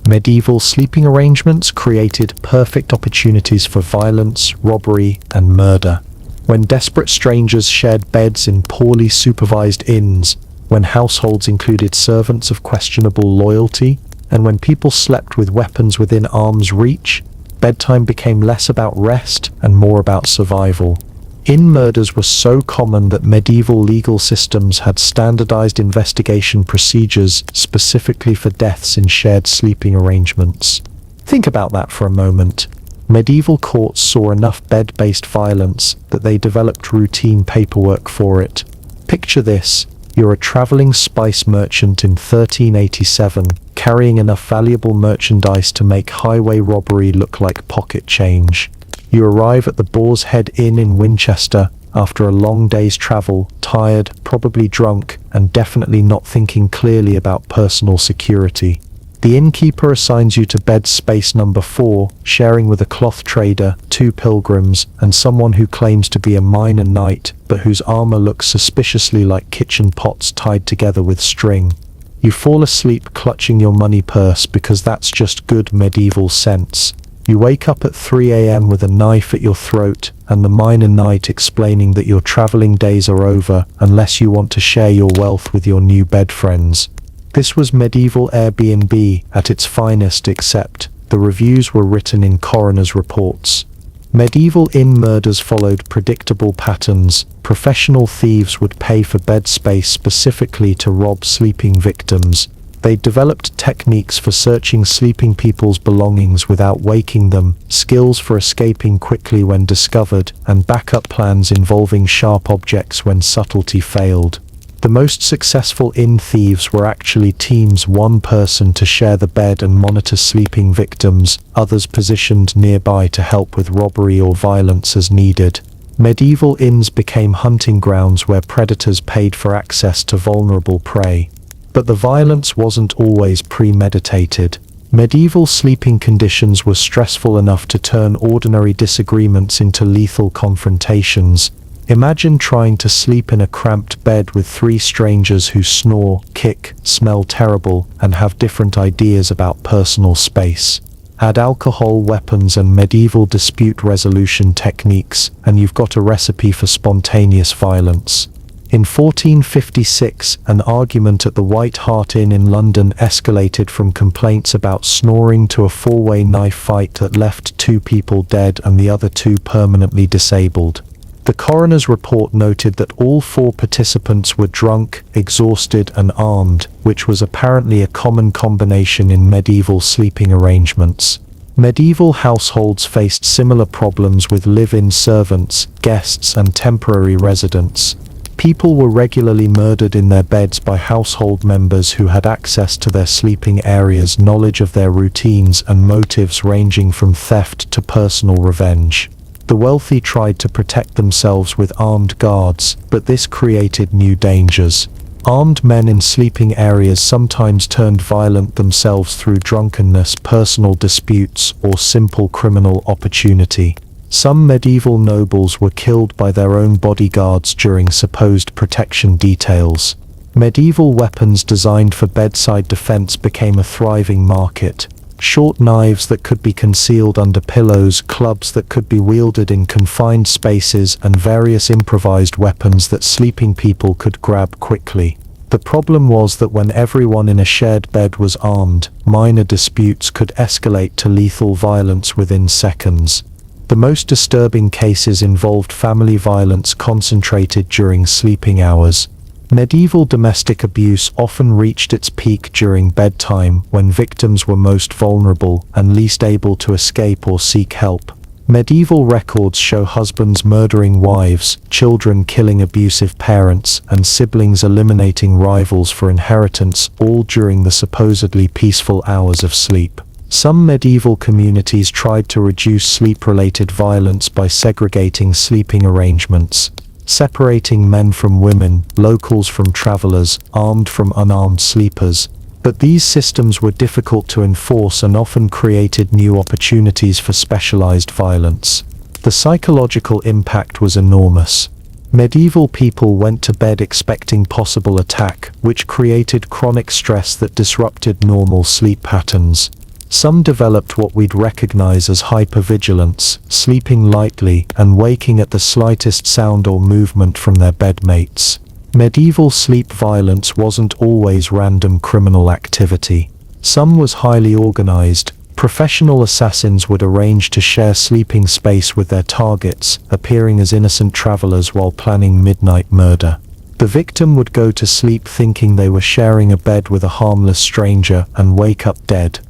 Medieval sleeping arrangements created perfect opportunities for violence, robbery, and murder. When desperate strangers shared beds in poorly supervised inns, when households included servants of questionable loyalty, and when people slept with weapons within arm's reach, bedtime became less about rest and more about survival. Inn murders were so common that medieval legal systems had standardized investigation procedures specifically for deaths in shared sleeping arrangements. Think about that for a moment. Medieval courts saw enough bed-based violence that they developed routine paperwork for it. Picture this: you're a traveling spice merchant in 1387, carrying enough valuable merchandise to make highway robbery look like pocket change. You arrive at the Boar's Head Inn in Winchester after a long day's travel, tired, probably drunk, and definitely not thinking clearly about personal security. The innkeeper assigns you to bed space number 4, sharing with a cloth trader, 2 pilgrims, and someone who claims to be a minor knight, but whose armor looks suspiciously like kitchen pots tied together with string. You fall asleep clutching your money purse because that's just good medieval sense. You wake up at 3 a.m. with a knife at your throat, and the minor knight explaining that your traveling days are over unless you want to share your wealth with your new bed friends. This was medieval Airbnb at its finest, except the reviews were written in coroner's reports. Medieval inn murders followed predictable patterns. Professional thieves would pay for bed space specifically to rob sleeping victims. They developed techniques for searching sleeping people's belongings without waking them, skills for escaping quickly when discovered, and backup plans involving sharp objects when subtlety failed. The most successful inn thieves were actually teams, one person to share the bed and monitor sleeping victims, others positioned nearby to help with robbery or violence as needed. Medieval inns became hunting grounds where predators paid for access to vulnerable prey. But the violence wasn't always premeditated. Medieval sleeping conditions were stressful enough to turn ordinary disagreements into lethal confrontations. Imagine trying to sleep in a cramped bed with 3 strangers who snore, kick, smell terrible, and have different ideas about personal space. Add alcohol, weapons, and medieval dispute resolution techniques, and you've got a recipe for spontaneous violence. In 1456, an argument at the White Hart Inn in London escalated from complaints about snoring to a 4-way knife fight that left 2 people dead and the other 2 permanently disabled. The coroner's report noted that all 4 participants were drunk, exhausted, and armed, which was apparently a common combination in medieval sleeping arrangements. Medieval households faced similar problems with live-in servants, guests, and temporary residents. People were regularly murdered in their beds by household members who had access to their sleeping areas, knowledge of their routines, and motives ranging from theft to personal revenge. The wealthy tried to protect themselves with armed guards, but this created new dangers. Armed men in sleeping areas sometimes turned violent themselves through drunkenness, personal disputes, or simple criminal opportunity. Some medieval nobles were killed by their own bodyguards during supposed protection details. Medieval weapons designed for bedside defense became a thriving market. Short knives that could be concealed under pillows, clubs that could be wielded in confined spaces, and various improvised weapons that sleeping people could grab quickly. The problem was that when everyone in a shared bed was armed, minor disputes could escalate to lethal violence within seconds. The most disturbing cases involved family violence concentrated during sleeping hours. Medieval domestic abuse often reached its peak during bedtime, when victims were most vulnerable and least able to escape or seek help. Medieval records show husbands murdering wives, children killing abusive parents, and siblings eliminating rivals for inheritance, all during the supposedly peaceful hours of sleep. Some medieval communities tried to reduce sleep-related violence by segregating sleeping arrangements, separating men from women, locals from travelers, armed from unarmed sleepers. But these systems were difficult to enforce and often created new opportunities for specialized violence. The psychological impact was enormous. Medieval people went to bed expecting possible attack, which created chronic stress that disrupted normal sleep patterns. Some developed what we'd recognize as hypervigilance, sleeping lightly and waking at the slightest sound or movement from their bedmates. Medieval sleep violence wasn't always random criminal activity. Some was highly organized. Professional assassins would arrange to share sleeping space with their targets, appearing as innocent travelers while planning midnight murder. The victim would go to sleep thinking they were sharing a bed with a harmless stranger and wake up dead.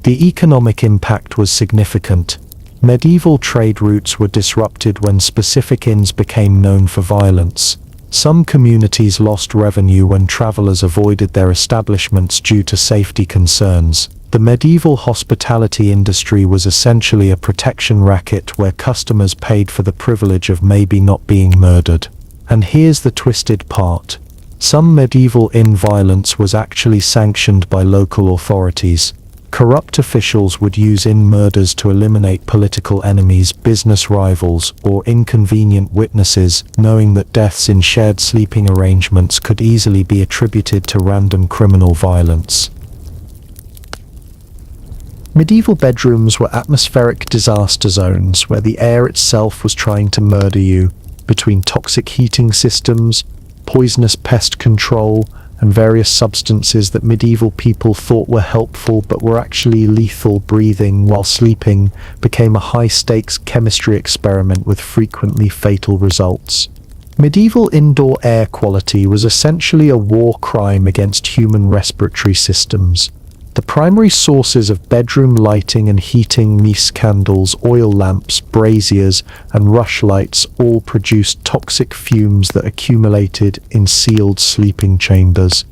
The economic impact was significant. Medieval trade routes were disrupted when specific inns became known for violence. Some communities lost revenue when travelers avoided their establishments due to safety concerns. The medieval hospitality industry was essentially a protection racket where customers paid for the privilege of maybe not being murdered. And here's the twisted part. Some medieval inn violence was actually sanctioned by local authorities. Corrupt officials would use inn murders to eliminate political enemies, business rivals, or inconvenient witnesses, knowing that deaths in shared sleeping arrangements could easily be attributed to random criminal violence. Medieval bedrooms were atmospheric disaster zones where the air itself was trying to murder you. Between toxic heating systems, poisonous pest control, and various substances that medieval people thought were helpful but were actually lethal, breathing while sleeping became a high-stakes chemistry experiment with frequently fatal results. Medieval indoor air quality was essentially a war crime against human respiratory systems. The primary sources of bedroom lighting and heating, mise candles, oil lamps, braziers, and rushlights, all produced toxic fumes that accumulated in sealed sleeping chambers.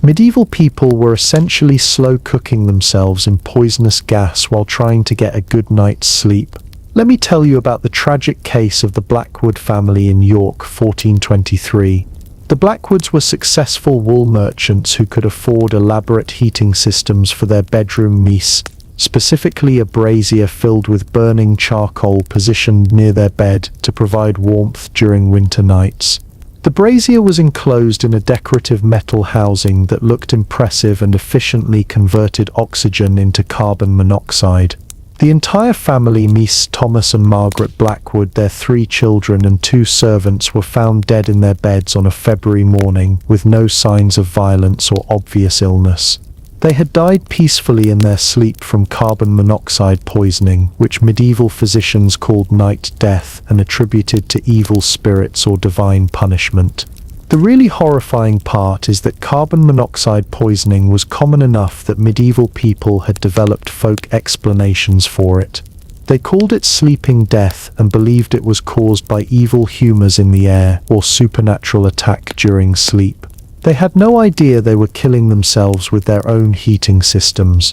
Medieval people were essentially slow cooking themselves in poisonous gas while trying to get a good night's sleep. Let me tell you about the tragic case of the Blackwood family in York, 1423. The Blackwoods were successful wool merchants who could afford elaborate heating systems for their bedroom mise, specifically a brazier filled with burning charcoal positioned near their bed to provide warmth during winter nights. The brazier was enclosed in a decorative metal housing that looked impressive and efficiently converted oxygen into carbon monoxide. The entire family, Miss Thomas and Margaret Blackwood, their 3 children and 2 servants, were found dead in their beds on a February morning with no signs of violence or obvious illness. They had died peacefully in their sleep from carbon monoxide poisoning, which medieval physicians called night death and attributed to evil spirits or divine punishment. The really horrifying part is that carbon monoxide poisoning was common enough that medieval people had developed folk explanations for it. They called it sleeping death and believed it was caused by evil humors in the air or supernatural attack during sleep. They had no idea they were killing themselves with their own heating systems.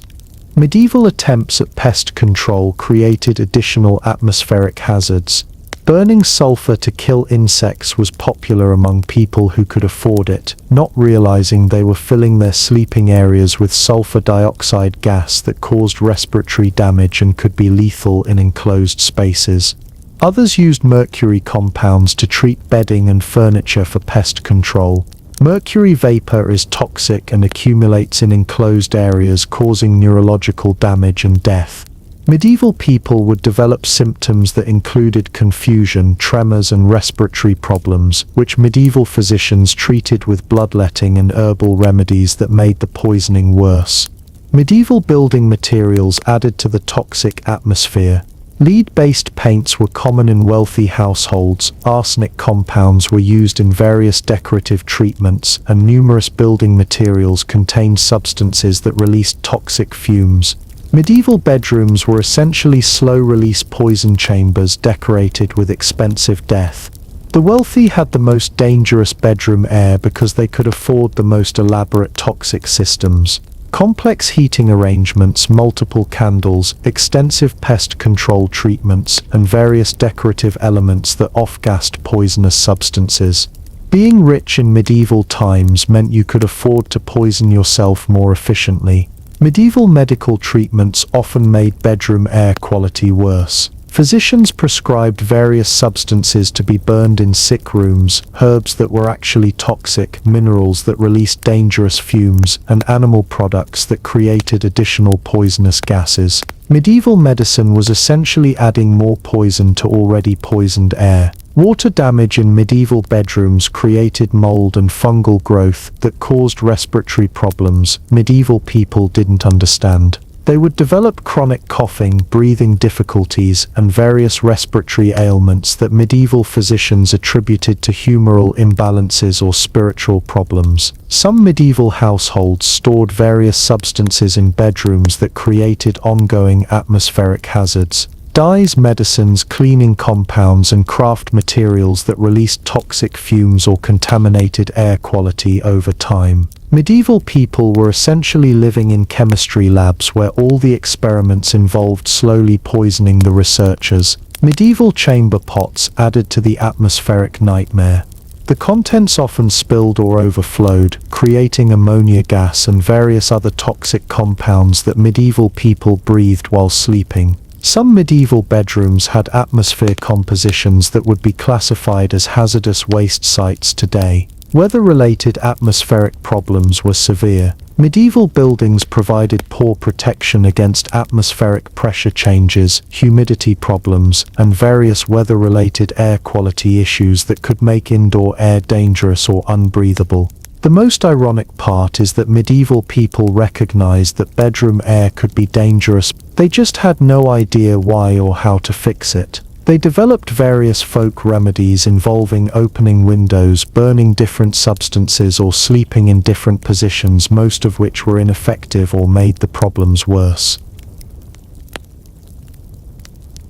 Medieval attempts at pest control created additional atmospheric hazards. Burning sulfur to kill insects was popular among people who could afford it, not realizing they were filling their sleeping areas with sulfur dioxide gas that caused respiratory damage and could be lethal in enclosed spaces. Others used mercury compounds to treat bedding and furniture for pest control. Mercury vapor is toxic and accumulates in enclosed areas, causing neurological damage and death. Medieval people would develop symptoms that included confusion, tremors, and respiratory problems, which medieval physicians treated with bloodletting and herbal remedies that made the poisoning worse. Medieval building materials added to the toxic atmosphere. Lead-based paints were common in wealthy households, arsenic compounds were used in various decorative treatments, and numerous building materials contained substances that released toxic fumes. Medieval bedrooms were essentially slow-release poison chambers decorated with expensive death. The wealthy had the most dangerous bedroom air because they could afford the most elaborate toxic systems. Complex heating arrangements, multiple candles, extensive pest control treatments, and various decorative elements that off-gassed poisonous substances. Being rich in medieval times meant you could afford to poison yourself more efficiently. Medieval medical treatments often made bedroom air quality worse. Physicians prescribed various substances to be burned in sick rooms, herbs that were actually toxic, minerals that released dangerous fumes, and animal products that created additional poisonous gases. Medieval medicine was essentially adding more poison to already poisoned air. Water damage in medieval bedrooms created mold and fungal growth that caused respiratory problems medieval people didn't understand. They would develop chronic coughing, breathing difficulties, and various respiratory ailments that medieval physicians attributed to humoral imbalances or spiritual problems. Some medieval households stored various substances in bedrooms that created ongoing atmospheric hazards. Dyes, medicines, cleaning compounds, and craft materials that released toxic fumes or contaminated air quality over time. Medieval people were essentially living in chemistry labs where all the experiments involved slowly poisoning the researchers. Medieval chamber pots added to the atmospheric nightmare. The contents often spilled or overflowed, creating ammonia gas and various other toxic compounds that medieval people breathed while sleeping. Some medieval bedrooms had atmosphere compositions that would be classified as hazardous waste sites today. Weather-related atmospheric problems were severe. Medieval buildings provided poor protection against atmospheric pressure changes, humidity problems, and various weather-related air quality issues that could make indoor air dangerous or unbreathable. The most ironic part is that medieval people recognized that bedroom air could be dangerous. They just had no idea why or how to fix it. They developed various folk remedies involving opening windows, burning different substances, or sleeping in different positions, most of which were ineffective or made the problems worse.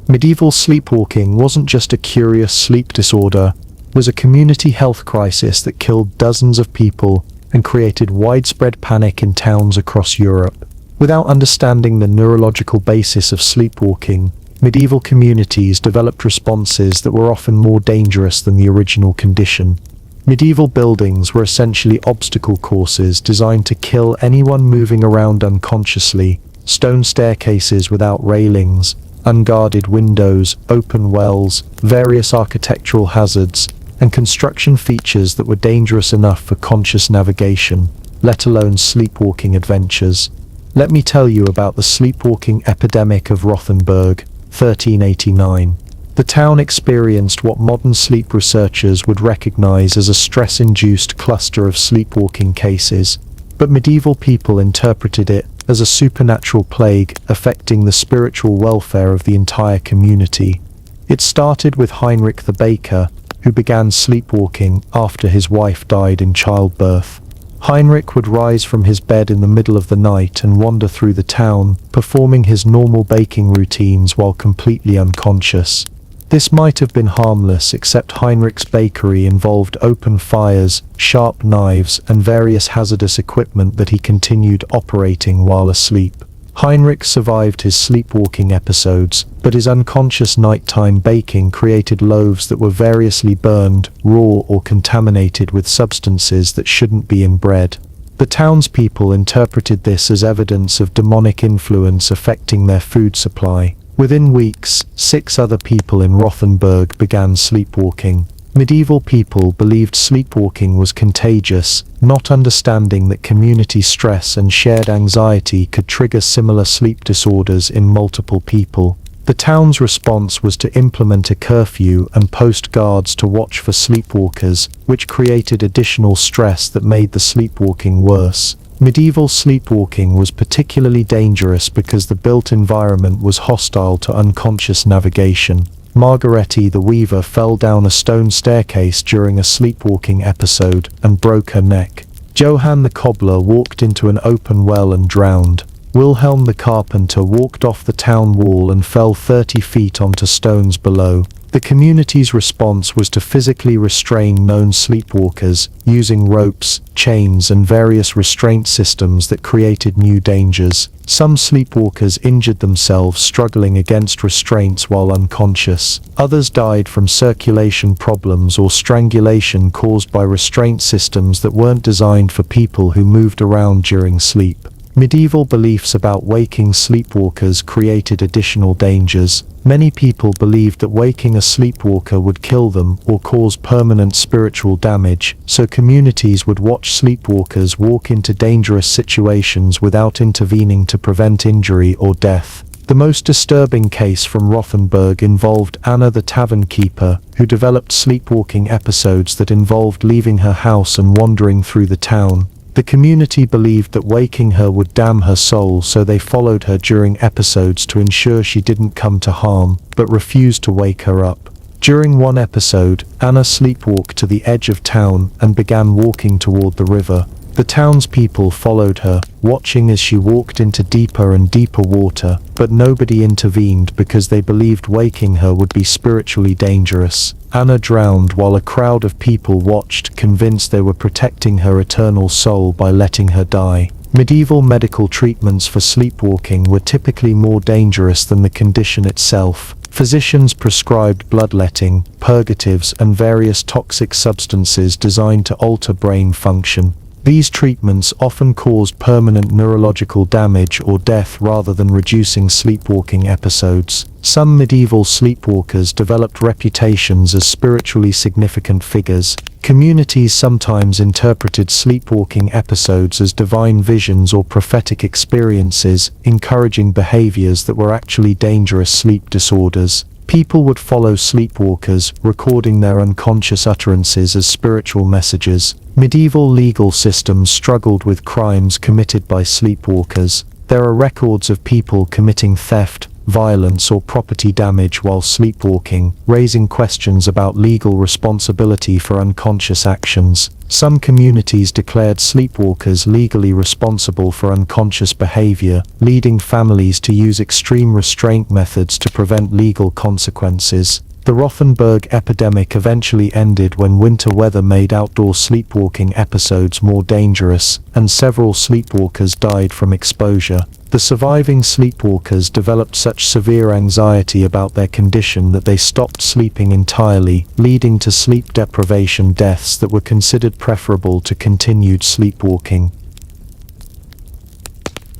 Medieval sleepwalking wasn't just a curious sleep disorder. Was a community health crisis that killed dozens of people and created widespread panic in towns across Europe. Without understanding the neurological basis of sleepwalking, medieval communities developed responses that were often more dangerous than the original condition. Medieval buildings were essentially obstacle courses designed to kill anyone moving around unconsciously. Stone staircases without railings, unguarded windows, open wells, various architectural hazards, and construction features that were dangerous enough for conscious navigation, let alone sleepwalking adventures. Let me tell you about the sleepwalking epidemic of Rothenburg, 1389. The town experienced what modern sleep researchers would recognize as a stress-induced cluster of sleepwalking cases, but medieval people interpreted it as a supernatural plague affecting the spiritual welfare of the entire community. It started with Heinrich the baker, who began sleepwalking after his wife died in childbirth. Heinrich would rise from his bed in the middle of the night and wander through the town, performing his normal baking routines while completely unconscious. This might have been harmless, except Heinrich's bakery involved open fires, sharp knives, and various hazardous equipment that he continued operating while asleep. Heinrich survived his sleepwalking episodes, but his unconscious nighttime baking created loaves that were variously burned, raw, or contaminated with substances that shouldn't be in bread. The townspeople interpreted this as evidence of demonic influence affecting their food supply. Within weeks, 6 other people in Rothenburg began sleepwalking. Medieval people believed sleepwalking was contagious, not understanding that community stress and shared anxiety could trigger similar sleep disorders in multiple people. The town's response was to implement a curfew and post guards to watch for sleepwalkers, which created additional stress that made the sleepwalking worse. Medieval sleepwalking was particularly dangerous because the built environment was hostile to unconscious navigation. Margarete the weaver fell down a stone staircase during a sleepwalking episode and broke her neck. Johann the cobbler walked into an open well and drowned. Wilhelm the carpenter walked off the town wall and fell 30 feet onto stones below. The community's response was to physically restrain known sleepwalkers, using ropes, chains, and various restraint systems that created new dangers. Some sleepwalkers injured themselves struggling against restraints while unconscious. Others died from circulation problems or strangulation caused by restraint systems that weren't designed for people who moved around during sleep. Medieval beliefs about waking sleepwalkers created additional dangers. Many people believed that waking a sleepwalker would kill them or cause permanent spiritual damage, so communities would watch sleepwalkers walk into dangerous situations without intervening to prevent injury or death. The most disturbing case from Rothenburg involved Anna the tavern keeper, who developed sleepwalking episodes that involved leaving her house and wandering through the town. The community believed that waking her would damn her soul, so they followed her during episodes to ensure she didn't come to harm, but refused to wake her up. During one episode, Anna sleepwalked to the edge of town and began walking toward the river. The townspeople followed her, watching as she walked into deeper and deeper water, but nobody intervened because they believed waking her would be spiritually dangerous. Anna drowned while a crowd of people watched, convinced they were protecting her eternal soul by letting her die. Medieval medical treatments for sleepwalking were typically more dangerous than the condition itself. Physicians prescribed bloodletting, purgatives, and various toxic substances designed to alter brain function. These treatments often caused permanent neurological damage or death rather than reducing sleepwalking episodes. Some medieval sleepwalkers developed reputations as spiritually significant figures. Communities sometimes interpreted sleepwalking episodes as divine visions or prophetic experiences, encouraging behaviors that were actually dangerous sleep disorders. People would follow sleepwalkers, recording their unconscious utterances as spiritual messages. Medieval legal systems struggled with crimes committed by sleepwalkers. There are records of people committing theft, violence, or property damage while sleepwalking, raising questions about legal responsibility for unconscious actions. Some communities declared sleepwalkers legally responsible for unconscious behavior, leading families to use extreme restraint methods to prevent legal consequences. The Rothenburg epidemic eventually ended when winter weather made outdoor sleepwalking episodes more dangerous, and several sleepwalkers died from exposure. The surviving sleepwalkers developed such severe anxiety about their condition that they stopped sleeping entirely, leading to sleep deprivation deaths that were considered preferable to continued sleepwalking.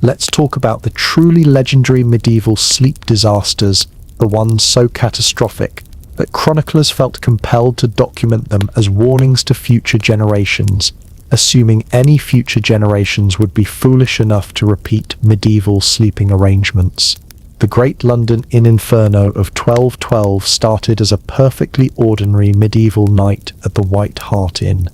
Let's talk about the truly legendary medieval sleep disasters, the ones so catastrophic that chroniclers felt compelled to document them as warnings to future generations, assuming any future generations would be foolish enough to repeat medieval sleeping arrangements. The Great London Inn Inferno of 1212 started as a perfectly ordinary medieval night at the White Hart Inn.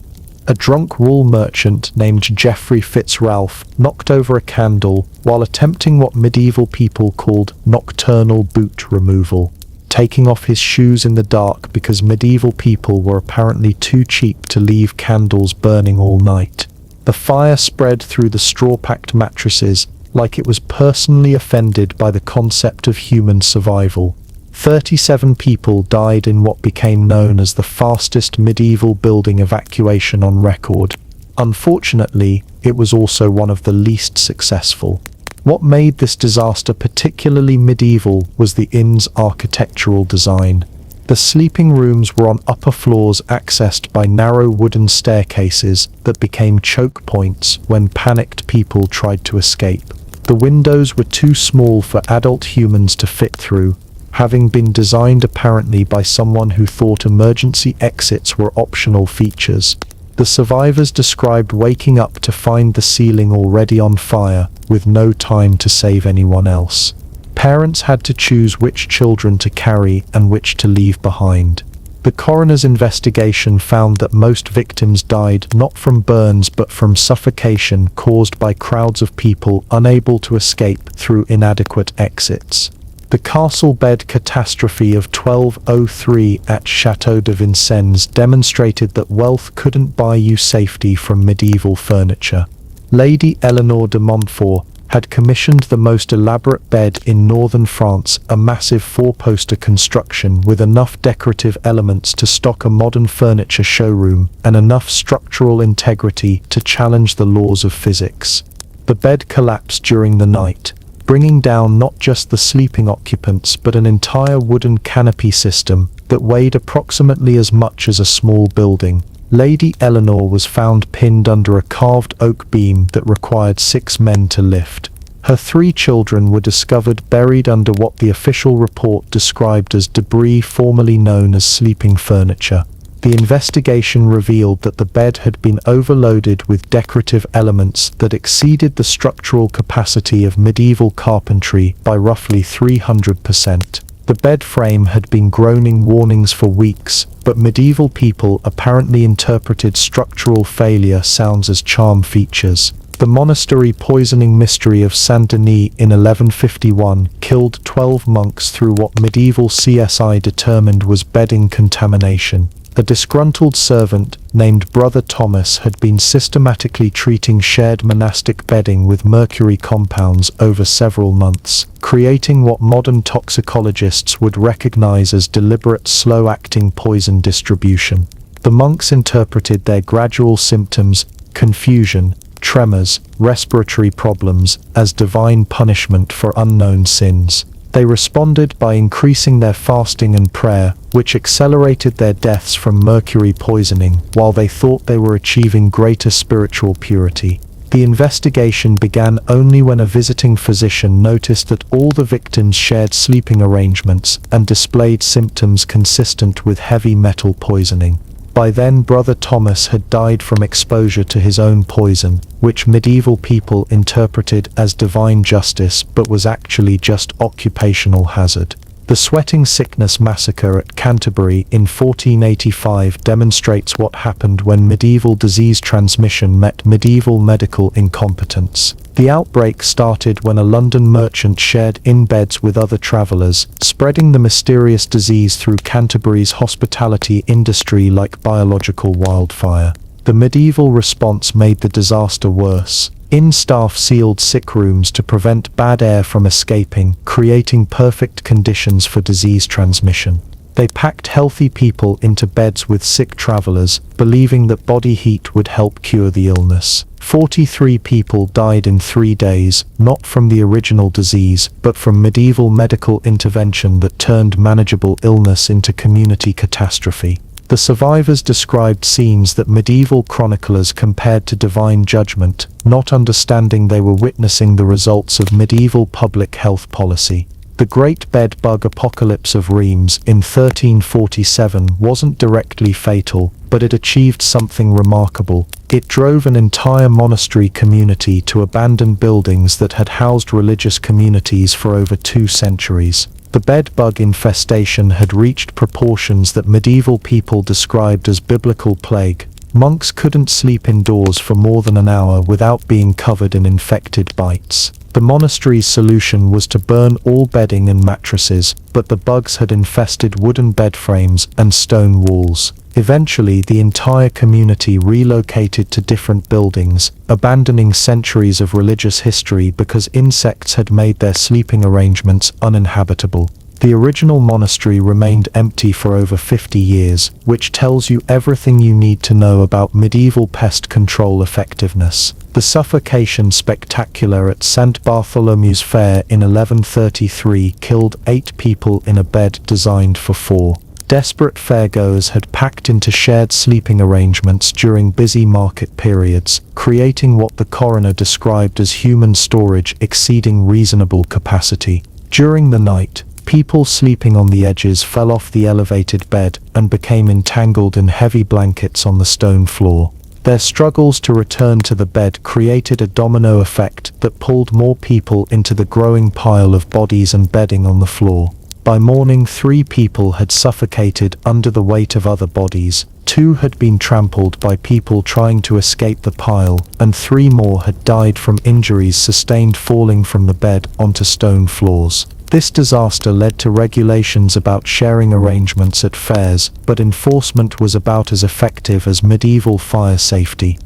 A drunk wool merchant named Geoffrey Fitzralph knocked over a candle while attempting what medieval people called nocturnal boot removal, taking off his shoes in the dark because medieval people were apparently too cheap to leave candles burning all night. The fire spread through the straw-packed mattresses like it was personally offended by the concept of human survival. 37 people died in what became known as the fastest medieval building evacuation on record. Unfortunately, it was also one of the least successful. What made this disaster particularly medieval was the inn's architectural design. The sleeping rooms were on upper floors accessed by narrow wooden staircases that became choke points when panicked people tried to escape. The windows were too small for adult humans to fit through, having been designed apparently by someone who thought emergency exits were optional features. The survivors described waking up to find the ceiling already on fire, with no time to save anyone else. Parents had to choose which children to carry and which to leave behind. The coroner's investigation found that most victims died not from burns but from suffocation caused by crowds of people unable to escape through inadequate exits. The castle bed catastrophe of 1203 at Chateau de Vincennes demonstrated that wealth couldn't buy you safety from medieval furniture. Lady Eleanor de Montfort had commissioned the most elaborate bed in northern France, a massive four-poster construction with enough decorative elements to stock a modern furniture showroom and enough structural integrity to challenge the laws of physics. The bed collapsed during the night, bringing down not just the sleeping occupants but an entire wooden canopy system that weighed approximately as much as a small building. Lady Eleanor was found pinned under a carved oak beam that required 6 men to lift. Her 3 children were discovered buried under what the official report described as debris formerly known as sleeping furniture. The investigation revealed that the bed had been overloaded with decorative elements that exceeded the structural capacity of medieval carpentry by roughly 300%. The bed frame had been groaning warnings for weeks, but medieval people apparently interpreted structural failure sounds as charm features. The monastery poisoning mystery of Saint-Denis in 1151 killed 12 monks through what medieval CSI determined was bedding contamination. A disgruntled servant, named Brother Thomas, had been systematically treating shared monastic bedding with mercury compounds over several months, creating what modern toxicologists would recognize as deliberate slow-acting poison distribution. The monks interpreted their gradual symptoms, confusion, tremors, respiratory problems, as divine punishment for unknown sins. They responded by increasing their fasting and prayer, which accelerated their deaths from mercury poisoning, while they thought they were achieving greater spiritual purity. The investigation began only when a visiting physician noticed that all the victims shared sleeping arrangements and displayed symptoms consistent with heavy metal poisoning. By then, Brother Thomas had died from exposure to his own poison, which medieval people interpreted as divine justice but was actually just occupational hazard. The Sweating Sickness Massacre at Canterbury in 1485 demonstrates what happened when medieval disease transmission met medieval medical incompetence. The outbreak started when a London merchant shared in-beds with other travellers, spreading the mysterious disease through Canterbury's hospitality industry like biological wildfire. The medieval response made the disaster worse. Inn staff sealed sick rooms to prevent bad air from escaping, creating perfect conditions for disease transmission. They packed healthy people into beds with sick travellers, believing that body heat would help cure the illness. 43 people died in 3 days, not from the original disease, but from medieval medical intervention that turned manageable illness into community catastrophe. The survivors described scenes that medieval chroniclers compared to divine judgment, not understanding they were witnessing the results of medieval public health policy. The Great Bed Bug Apocalypse of Reims in 1347 wasn't directly fatal, but it achieved something remarkable. It drove an entire monastery community to abandon buildings that had housed religious communities for over 2 centuries. The bed bug infestation had reached proportions that medieval people described as biblical plague. Monks couldn't sleep indoors for more than an hour without being covered in infected bites. The monastery's solution was to burn all bedding and mattresses, but the bugs had infested wooden bed frames and stone walls. Eventually, the entire community relocated to different buildings, abandoning centuries of religious history because insects had made their sleeping arrangements uninhabitable. The original monastery remained empty for over 50 years, which tells you everything you need to know about medieval pest control effectiveness. The suffocation spectacular at St. Bartholomew's Fair in 1133 killed 8 people in a bed designed for 4. Desperate fairgoers had packed into shared sleeping arrangements during busy market periods, creating what the coroner described as human storage exceeding reasonable capacity. During the night, people sleeping on the edges fell off the elevated bed and became entangled in heavy blankets on the stone floor. Their struggles to return to the bed created a domino effect that pulled more people into the growing pile of bodies and bedding on the floor. By morning, 3 people had suffocated under the weight of other bodies, 2 had been trampled by people trying to escape the pile, and 3 more had died from injuries sustained falling from the bed onto stone floors. This disaster led to regulations about sharing arrangements at fairs, but enforcement was about as effective as medieval fire safety.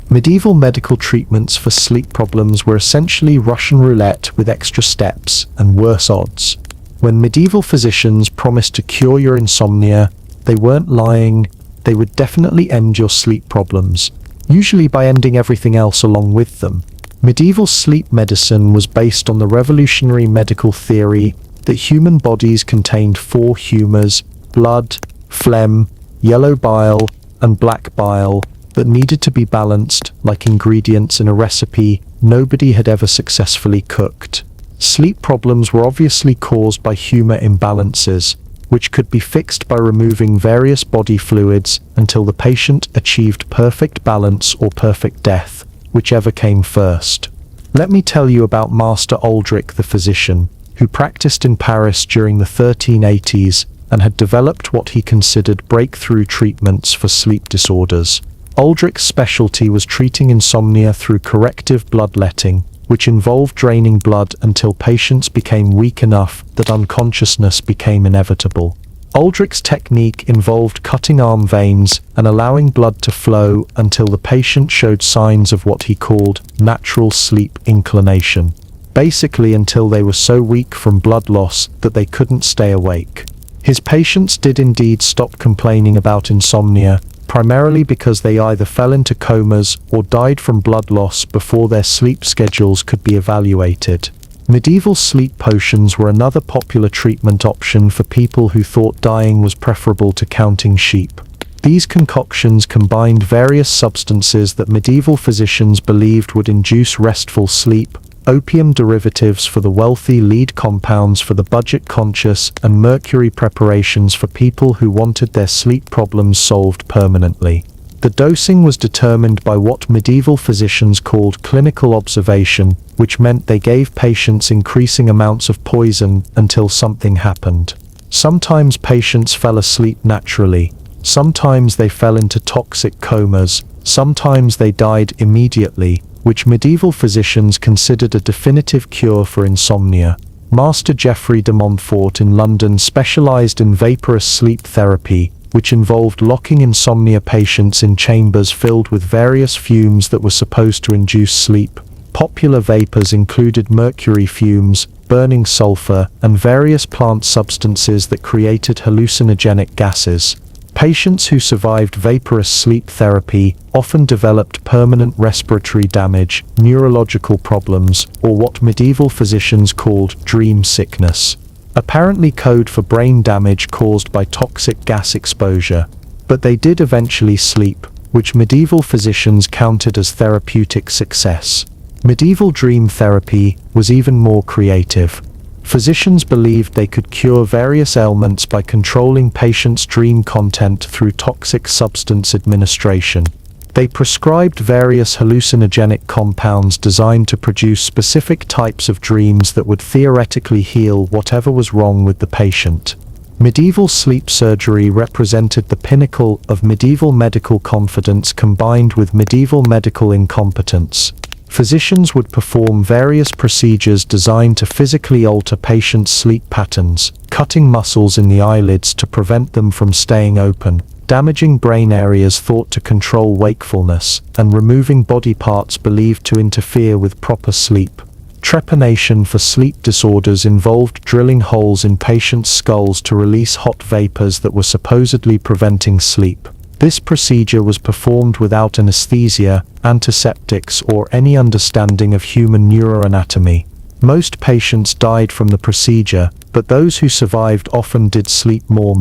Medieval medical treatments for sleep problems were essentially Russian roulette with extra steps and worse odds. When medieval physicians promised to cure your insomnia, they weren't lying. They would definitely end your sleep problems, usually by ending everything else along with them. Medieval sleep medicine was based on the revolutionary medical theory that human bodies contained 4 humors: blood, phlegm, yellow bile, and black bile, that needed to be balanced, like ingredients in a recipe nobody had ever successfully cooked. Sleep problems were obviously caused by humor imbalances, which could be fixed by removing various body fluids until the patient achieved perfect balance or perfect death, whichever came first. Let me tell you about Master Aldrich the physician, who practiced in Paris during the 1380s and had developed what he considered breakthrough treatments for sleep disorders. Aldrich's specialty was treating insomnia through corrective bloodletting, which involved draining blood until patients became weak enough that unconsciousness became inevitable. Aldrich's technique involved cutting arm veins and allowing blood to flow until the patient showed signs of what he called natural sleep inclination, basically until they were so weak from blood loss that they couldn't stay awake. His patients did indeed stop complaining about insomnia, primarily because they either fell into comas or died from blood loss before their sleep schedules could be evaluated. Medieval sleep potions were another popular treatment option for people who thought dying was preferable to counting sheep. These concoctions combined various substances that medieval physicians believed would induce restful sleep: opium derivatives for the wealthy, lead compounds for the budget-conscious, and mercury preparations for people who wanted their sleep problems solved permanently. The dosing was determined by what medieval physicians called clinical observation, which meant they gave patients increasing amounts of poison until something happened. Sometimes patients fell asleep naturally, sometimes they fell into toxic comas, sometimes they died immediately, which medieval physicians considered a definitive cure for insomnia. Master Geoffrey de Montfort in London specialized in vaporous sleep therapy, which involved locking insomnia patients in chambers filled with various fumes that were supposed to induce sleep. Popular vapors included mercury fumes, burning sulfur, and various plant substances that created hallucinogenic gases. Patients who survived vaporous sleep therapy often developed permanent respiratory damage, neurological problems, or what medieval physicians called dream sickness, apparently code for brain damage caused by toxic gas exposure. But they did eventually sleep, which medieval physicians counted as therapeutic success. Medieval dream therapy was even more creative. Physicians believed they could cure various ailments by controlling patients' dream content through toxic substance administration. They prescribed various hallucinogenic compounds designed to produce specific types of dreams that would theoretically heal whatever was wrong with the patient. Medieval sleep surgery represented the pinnacle of medieval medical confidence combined with medieval medical incompetence. Physicians would perform various procedures designed to physically alter patients' sleep patterns, cutting muscles in the eyelids to prevent them from staying open, damaging brain areas thought to control wakefulness, and removing body parts believed to interfere with proper sleep. Trepanation for sleep disorders involved drilling holes in patients' skulls to release hot vapors that were supposedly preventing sleep. This procedure was performed without anesthesia, antiseptics, or any understanding of human neuroanatomy. Most patients died from the procedure, but those who survived often did sleep more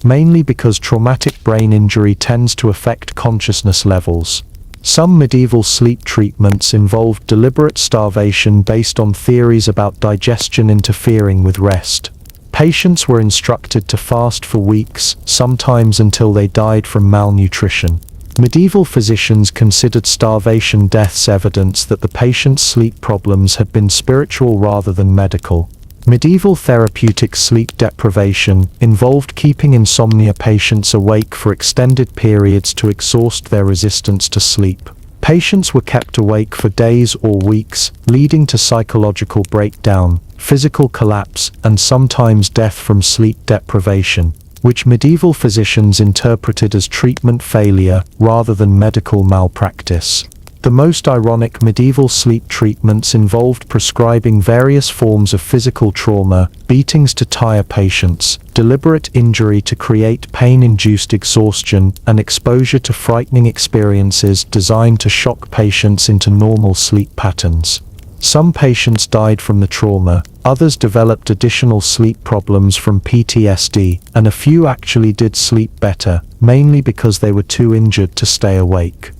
mainly because traumatic brain injury tends to affect consciousness levels. Some medieval sleep treatments involved deliberate starvation based on theories about digestion interfering with rest. Patients were instructed to fast for weeks, sometimes until they died from malnutrition. Medieval physicians considered starvation deaths evidence that the patient's sleep problems had been spiritual rather than medical. Medieval therapeutic sleep deprivation involved keeping insomnia patients awake for extended periods to exhaust their resistance to sleep. Patients were kept awake for days or weeks, leading to psychological breakdown, physical collapse, and sometimes death from sleep deprivation, which medieval physicians interpreted as treatment failure rather than medical malpractice. The most ironic medieval sleep treatments involved prescribing various forms of physical trauma, beatings to tire patients, deliberate injury to create pain-induced exhaustion, and exposure to frightening experiences designed to shock patients into normal sleep patterns. Some patients died from the trauma, others developed additional sleep problems from PTSD, and a few actually did sleep better, mainly because they were too injured to stay awake.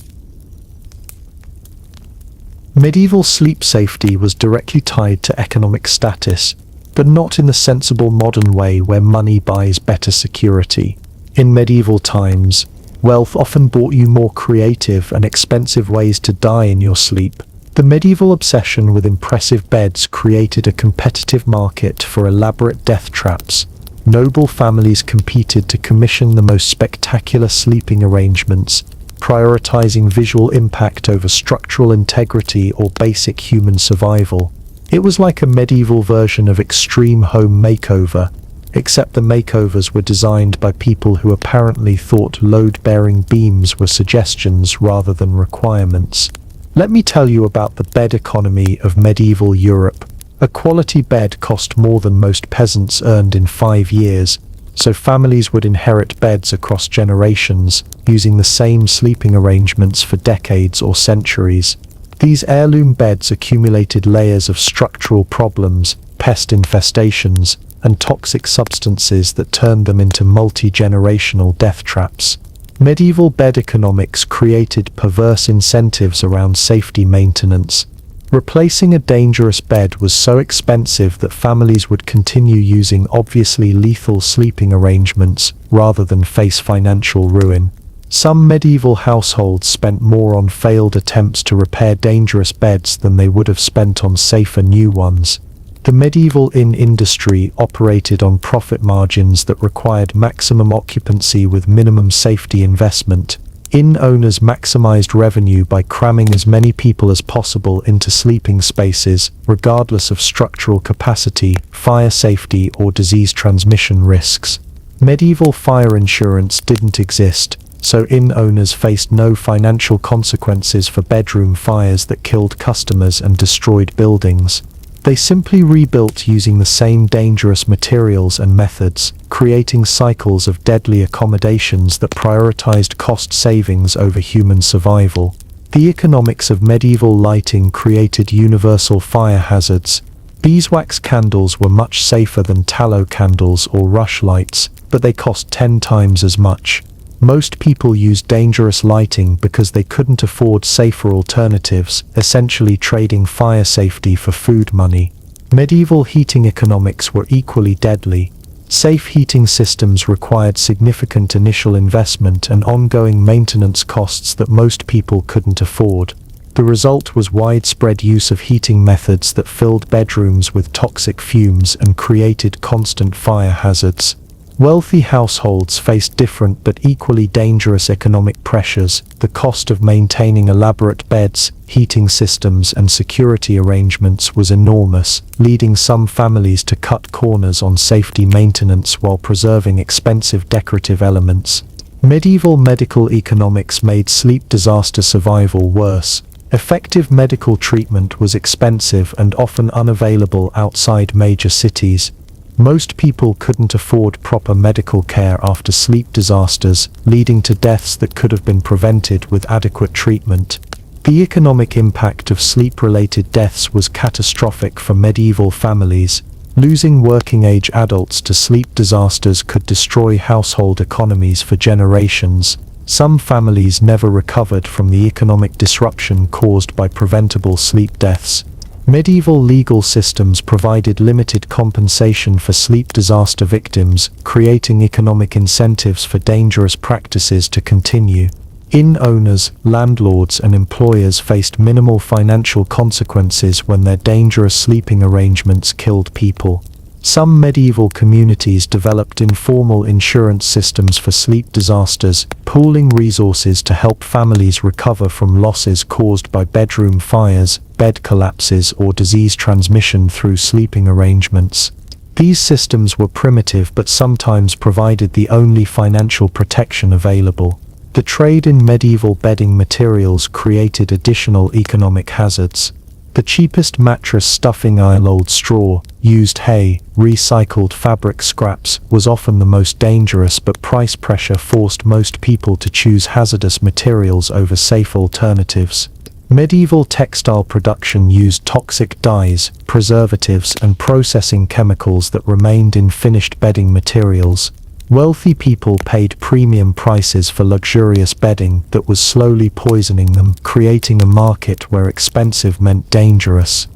Medieval sleep safety was directly tied to economic status. but not in the sensible modern way where money buys better security. In medieval times, wealth often bought you more creative and expensive ways to die in your sleep. The medieval obsession with impressive beds created a competitive market for elaborate death traps. Noble families competed to commission the most spectacular sleeping arrangements, prioritizing visual impact over structural integrity or basic human survival. It was like a medieval version of extreme home makeover, except the makeovers were designed by people who apparently thought load-bearing beams were suggestions rather than requirements. Let me tell you about the bed economy of medieval Europe. A quality bed cost more than most peasants earned in 5 years, so families would inherit beds across generations, using the same sleeping arrangements for decades or centuries. These heirloom beds accumulated layers of structural problems, pest infestations, and toxic substances that turned them into multi-generational death traps. Medieval bed economics created perverse incentives around safety maintenance. Replacing a dangerous bed was so expensive that families would continue using obviously lethal sleeping arrangements rather than face financial ruin. Some medieval households spent more on failed attempts to repair dangerous beds than they would have spent on safer new ones. The medieval inn industry operated on profit margins that required maximum occupancy with minimum safety investment. Inn owners maximized revenue by cramming as many people as possible into sleeping spaces, regardless of structural capacity, fire safety, or disease transmission risks. Medieval fire insurance didn't exist, so inn owners faced no financial consequences for bedroom fires that killed customers and destroyed buildings. They simply rebuilt using the same dangerous materials and methods, creating cycles of deadly accommodations that prioritized cost savings over human survival. The economics of medieval lighting created universal fire hazards. Beeswax candles were much safer than tallow candles or rushlights, but they cost 10 times as much. Most people used dangerous lighting because they couldn't afford safer alternatives, essentially trading fire safety for food money. Medieval heating economics were equally deadly. Safe heating systems required significant initial investment and ongoing maintenance costs that most people couldn't afford. The result was widespread use of heating methods that filled bedrooms with toxic fumes and created constant fire hazards. Wealthy households faced different but equally dangerous economic pressures. The cost of maintaining elaborate beds, heating systems, and security arrangements was enormous, leading some families to cut corners on safety maintenance while preserving expensive decorative elements. Medieval medical economics made sleep disaster survival worse. Effective medical treatment was expensive and often unavailable outside major cities. Most people couldn't afford proper medical care after sleep disasters, leading to deaths that could have been prevented with adequate treatment. The economic impact of sleep-related deaths was catastrophic for medieval families. Losing working-age adults to sleep disasters could destroy household economies for generations. Some families never recovered from the economic disruption caused by preventable sleep deaths. Medieval legal systems provided limited compensation for sleep disaster victims, creating economic incentives for dangerous practices to continue. Inn owners, landlords, and employers faced minimal financial consequences when their dangerous sleeping arrangements killed people. Some medieval communities developed informal insurance systems for sleep disasters, pooling resources to help families recover from losses caused by bedroom fires, bed collapses, or disease transmission through sleeping arrangements. These systems were primitive but sometimes provided the only financial protection available. The trade in medieval bedding materials created additional economic hazards. The cheapest mattress stuffing old straw, used hay, recycled fabric scraps, was often the most dangerous, but price pressure forced most people to choose hazardous materials over safe alternatives. Medieval textile production used toxic dyes, preservatives, and processing chemicals that remained in finished bedding materials. Wealthy people paid premium prices for luxurious bedding that was slowly poisoning them, creating a market where expensive meant dangerous.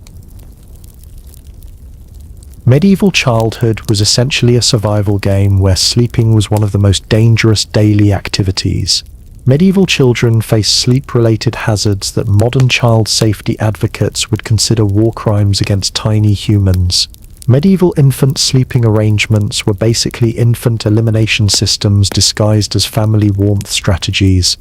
Medieval childhood was essentially a survival game where sleeping was one of the most dangerous daily activities. Medieval children faced sleep-related hazards that modern child safety advocates would consider war crimes against tiny humans. Medieval infant sleeping arrangements were basically infant elimination systems disguised as family warmth strategies.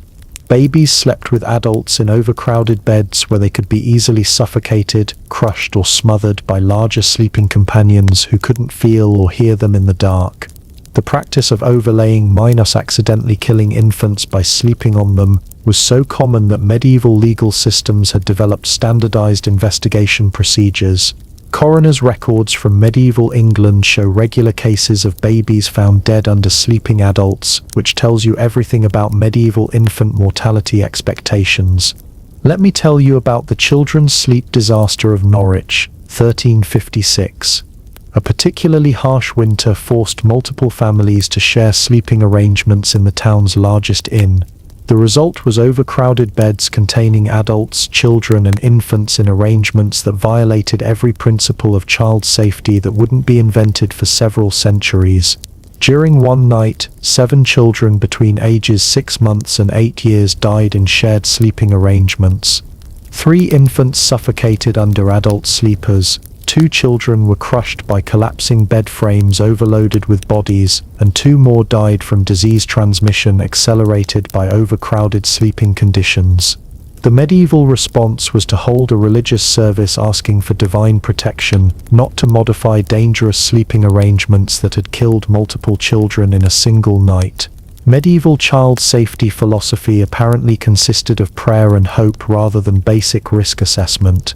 Babies slept with adults in overcrowded beds where they could be easily suffocated, crushed, or smothered by larger sleeping companions who couldn't feel or hear them in the dark. The practice of overlaying minors accidentally killing infants by sleeping on them was so common that medieval legal systems had developed standardized investigation procedures. Coroners' records from medieval England show regular cases of babies found dead under sleeping adults, which tells you everything about medieval infant mortality expectations. Let me tell you about the children's sleep disaster of Norwich, 1356. A particularly harsh winter forced multiple families to share sleeping arrangements in the town's largest inn. The result was overcrowded beds containing adults, children, and infants in arrangements that violated every principle of child safety that wouldn't be invented for several centuries. During one night, 7 children between ages 6 months and 8 years died in shared sleeping arrangements. 3 infants suffocated under adult sleepers. 2 children were crushed by collapsing bed frames overloaded with bodies, and 2 more died from disease transmission accelerated by overcrowded sleeping conditions. The medieval response was to hold a religious service asking for divine protection, not to modify dangerous sleeping arrangements that had killed multiple children in a single night. Medieval child safety philosophy apparently consisted of prayer and hope rather than basic risk assessment.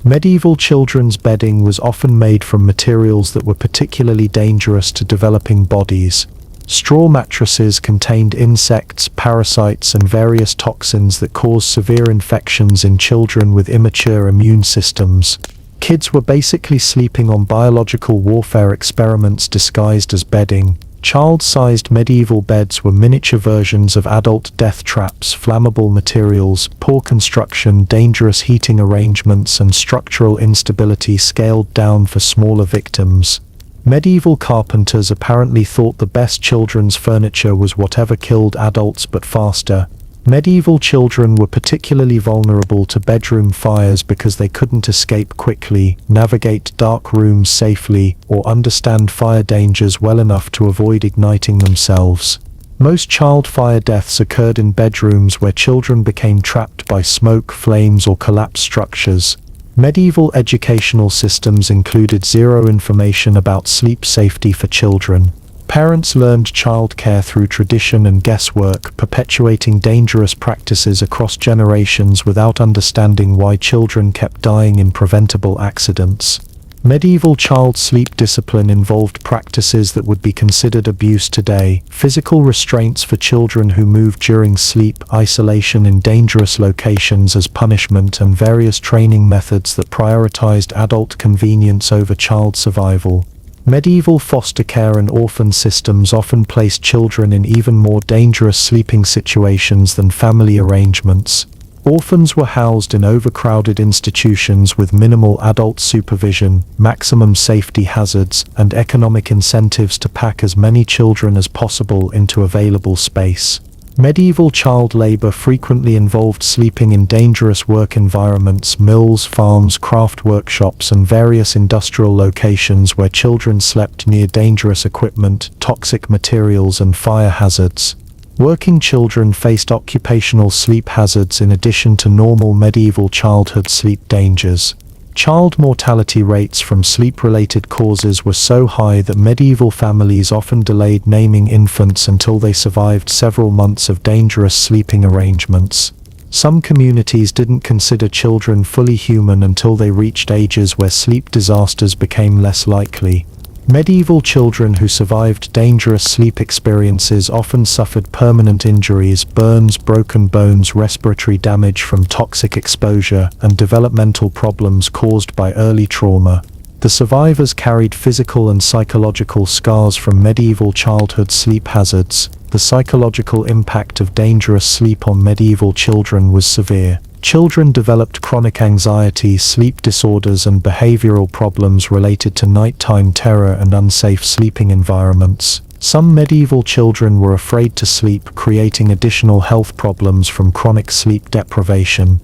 Medieval children's bedding was often made from materials that were particularly dangerous to developing bodies. Straw mattresses contained insects, parasites, and various toxins that caused severe infections in children with immature immune systems. Kids were basically sleeping on biological warfare experiments disguised as bedding. Child-sized medieval beds were miniature versions of adult death traps. Flammable materials, poor construction, dangerous heating arrangements, and structural instability scaled down for smaller victims. Medieval carpenters apparently thought the best children's furniture was whatever killed adults but faster. Medieval children were particularly vulnerable to bedroom fires because they couldn't escape quickly, navigate dark rooms safely, or understand fire dangers well enough to avoid igniting themselves. Most child fire deaths occurred in bedrooms where children became trapped by smoke, flames, or collapsed structures. Medieval educational systems included zero information about sleep safety for children. Parents learned childcare through tradition and guesswork, perpetuating dangerous practices across generations without understanding why children kept dying in preventable accidents. Medieval child sleep discipline involved practices that would be considered abuse today: physical restraints for children who moved during sleep, isolation in dangerous locations as punishment, and various training methods that prioritized adult convenience over child survival. Medieval foster care and orphan systems often placed children in even more dangerous sleeping situations than family arrangements. Orphans were housed in overcrowded institutions with minimal adult supervision, maximum safety hazards, and economic incentives to pack as many children as possible into available space. Medieval child labor frequently involved sleeping in dangerous work environments: mills, farms, craft workshops, and various industrial locations where children slept near dangerous equipment, toxic materials, and fire hazards. Working children faced occupational sleep hazards in addition to normal medieval childhood sleep dangers. Child mortality rates from sleep-related causes were so high that medieval families often delayed naming infants until they survived several months of dangerous sleeping arrangements. Some communities didn't consider children fully human until they reached ages where sleep disasters became less likely. Medieval children who survived dangerous sleep experiences often suffered permanent injuries: burns, broken bones, respiratory damage from toxic exposure, and developmental problems caused by early trauma. The survivors carried physical and psychological scars from medieval childhood sleep hazards. The psychological impact of dangerous sleep on medieval children was severe. Children developed chronic anxiety, sleep disorders, and behavioral problems related to nighttime terror and unsafe sleeping environments. Some medieval children were afraid to sleep, creating additional health problems from chronic sleep deprivation.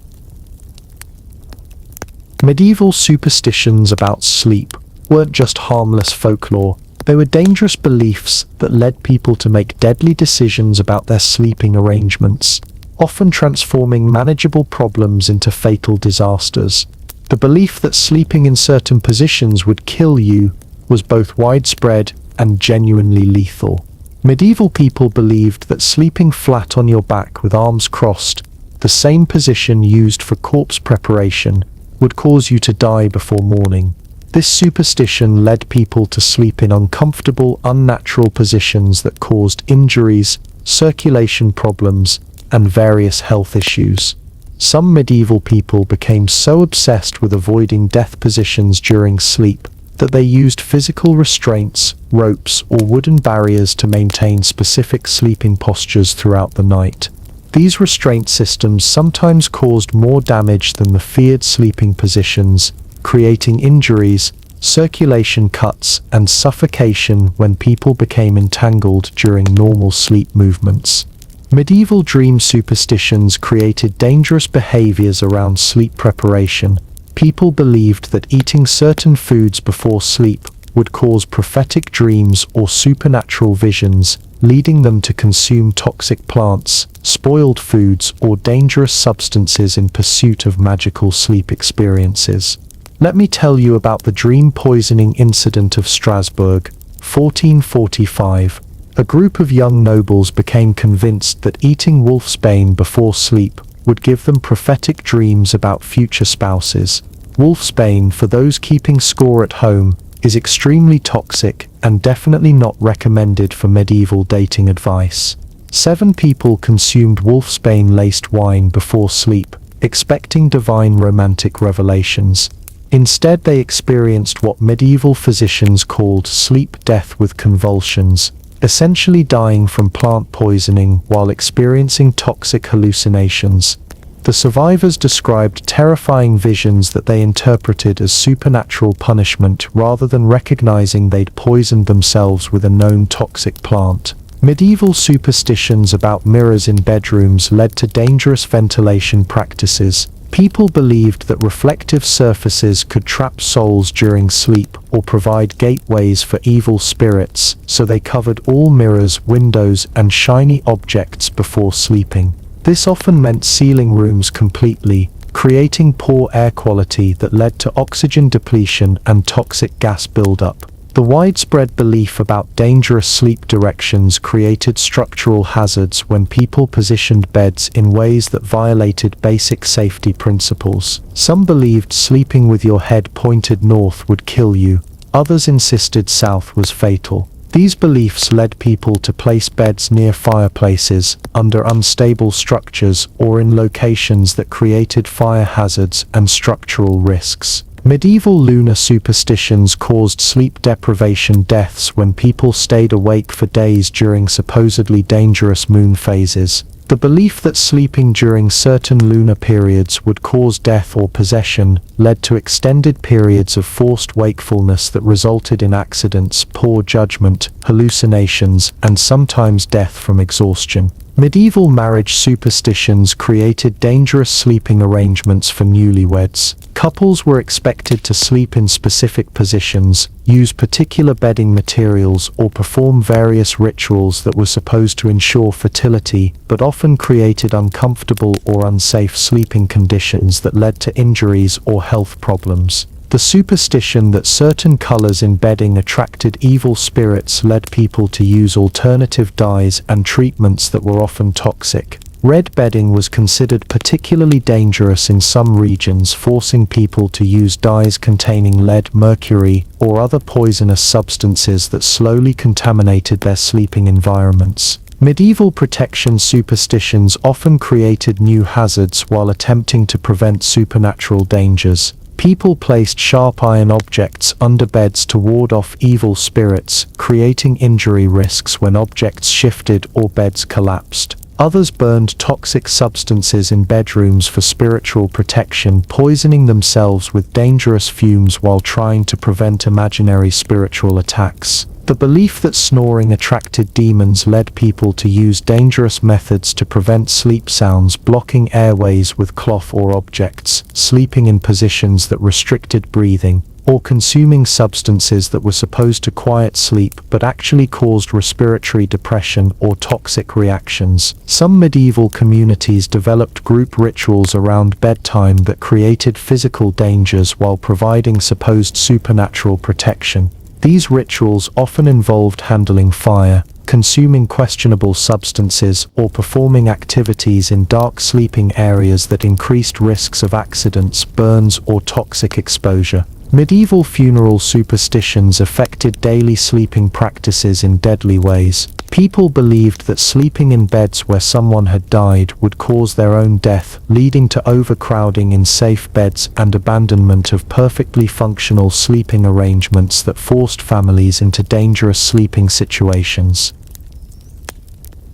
Medieval superstitions about sleep weren't just harmless folklore. They were dangerous beliefs that led people to make deadly decisions about their sleeping arrangements, often transforming manageable problems into fatal disasters. The belief that sleeping in certain positions would kill you was both widespread and genuinely lethal. Medieval people believed that sleeping flat on your back with arms crossed, the same position used for corpse preparation, would cause you to die before morning. This superstition led people to sleep in uncomfortable, unnatural positions that caused injuries, circulation problems, and various health issues. Some medieval people became so obsessed with avoiding death positions during sleep that they used physical restraints, ropes, or wooden barriers to maintain specific sleeping postures throughout the night. These restraint systems sometimes caused more damage than the feared sleeping positions, creating injuries, circulation cuts, and suffocation when people became entangled during normal sleep movements. Medieval dream superstitions created dangerous behaviors around sleep preparation. People believed that eating certain foods before sleep would cause prophetic dreams or supernatural visions, leading them to consume toxic plants, spoiled foods, or dangerous substances in pursuit of magical sleep experiences. Let me tell you about the dream poisoning incident of Strasbourg, 1445. A group of young nobles became convinced that eating wolfsbane before sleep would give them prophetic dreams about future spouses. Wolfsbane, for those keeping score at home, is extremely toxic and definitely not recommended for medieval dating advice. 7 people consumed wolfsbane-laced wine before sleep, expecting divine romantic revelations. Instead, they experienced what medieval physicians called sleep death with convulsions, essentially dying from plant poisoning while experiencing toxic hallucinations. The survivors described terrifying visions that they interpreted as supernatural punishment rather than recognizing they'd poisoned themselves with a known toxic plant. Medieval superstitions about mirrors in bedrooms led to dangerous ventilation practices. People believed that reflective surfaces could trap souls during sleep or provide gateways for evil spirits, so they covered all mirrors, windows, and shiny objects before sleeping. This often meant sealing rooms completely, creating poor air quality that led to oxygen depletion and toxic gas buildup. The widespread belief about dangerous sleep directions created structural hazards when people positioned beds in ways that violated basic safety principles. Some believed sleeping with your head pointed north would kill you. Others insisted south was fatal. These beliefs led people to place beds near fireplaces, under unstable structures, or in locations that created fire hazards and structural risks. Medieval lunar superstitions caused sleep deprivation deaths when people stayed awake for days during supposedly dangerous moon phases. The belief that sleeping during certain lunar periods would cause death or possession led to extended periods of forced wakefulness that resulted in accidents, poor judgment, hallucinations, and sometimes death from exhaustion. Medieval marriage superstitions created dangerous sleeping arrangements for newlyweds. Couples were expected to sleep in specific positions, use particular bedding materials, or perform various rituals that were supposed to ensure fertility, but often created uncomfortable or unsafe sleeping conditions that led to injuries or health problems. The superstition that certain colors in bedding attracted evil spirits led people to use alternative dyes and treatments that were often toxic. Red bedding was considered particularly dangerous in some regions, forcing people to use dyes containing lead, mercury, or other poisonous substances that slowly contaminated their sleeping environments. Medieval protection superstitions often created new hazards while attempting to prevent supernatural dangers. People placed sharp iron objects under beds to ward off evil spirits, creating injury risks when objects shifted or beds collapsed. Others burned toxic substances in bedrooms for spiritual protection, poisoning themselves with dangerous fumes while trying to prevent imaginary spiritual attacks. The belief that snoring attracted demons led people to use dangerous methods to prevent sleep sounds, blocking airways with cloth or objects, sleeping in positions that restricted breathing, or consuming substances that were supposed to quiet sleep but actually caused respiratory depression or toxic reactions. Some medieval communities developed group rituals around bedtime that created physical dangers while providing supposed supernatural protection. These rituals often involved handling fire, consuming questionable substances, or performing activities in dark sleeping areas that increased risks of accidents, burns, or toxic exposure. Medieval funeral superstitions affected daily sleeping practices in deadly ways. People believed that sleeping in beds where someone had died would cause their own death, leading to overcrowding in safe beds and abandonment of perfectly functional sleeping arrangements that forced families into dangerous sleeping situations.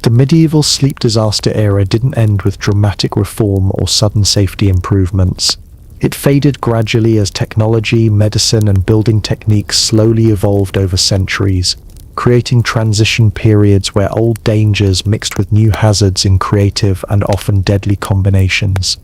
The medieval sleep disaster era didn't end with dramatic reform or sudden safety improvements. It faded gradually as technology, medicine, and building techniques slowly evolved over centuries, creating transition periods where old dangers mixed with new hazards in creative and often deadly combinations.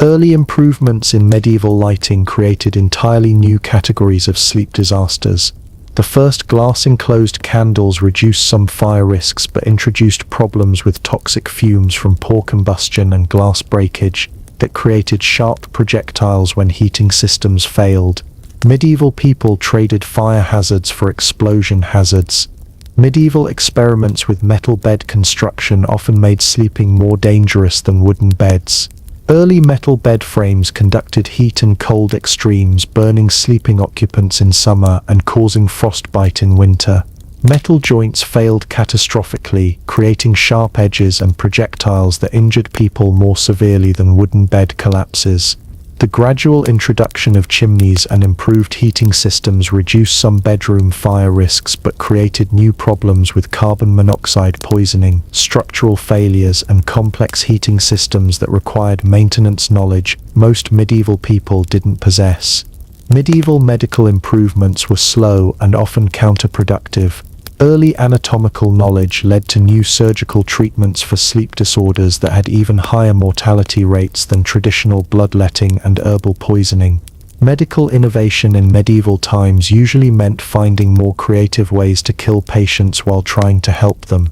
Early improvements in medieval lighting created entirely new categories of sleep disasters. The first glass-enclosed candles reduced some fire risks but introduced problems with toxic fumes from poor combustion and glass breakage that created sharp projectiles when heating systems failed. Medieval people traded fire hazards for explosion hazards. Medieval experiments with metal bed construction often made sleeping more dangerous than wooden beds. Early metal bed frames conducted heat and cold extremes, burning sleeping occupants in summer and causing frostbite in winter. Metal joints failed catastrophically, creating sharp edges and projectiles that injured people more severely than wooden bed collapses. The gradual introduction of chimneys and improved heating systems reduced some bedroom fire risks but created new problems with carbon monoxide poisoning, structural failures, and complex heating systems that required maintenance knowledge most medieval people didn't possess. Medieval medical improvements were slow and often counterproductive. Early anatomical knowledge led to new surgical treatments for sleep disorders that had even higher mortality rates than traditional bloodletting and herbal poisoning. Medical innovation in medieval times usually meant finding more creative ways to kill patients while trying to help them.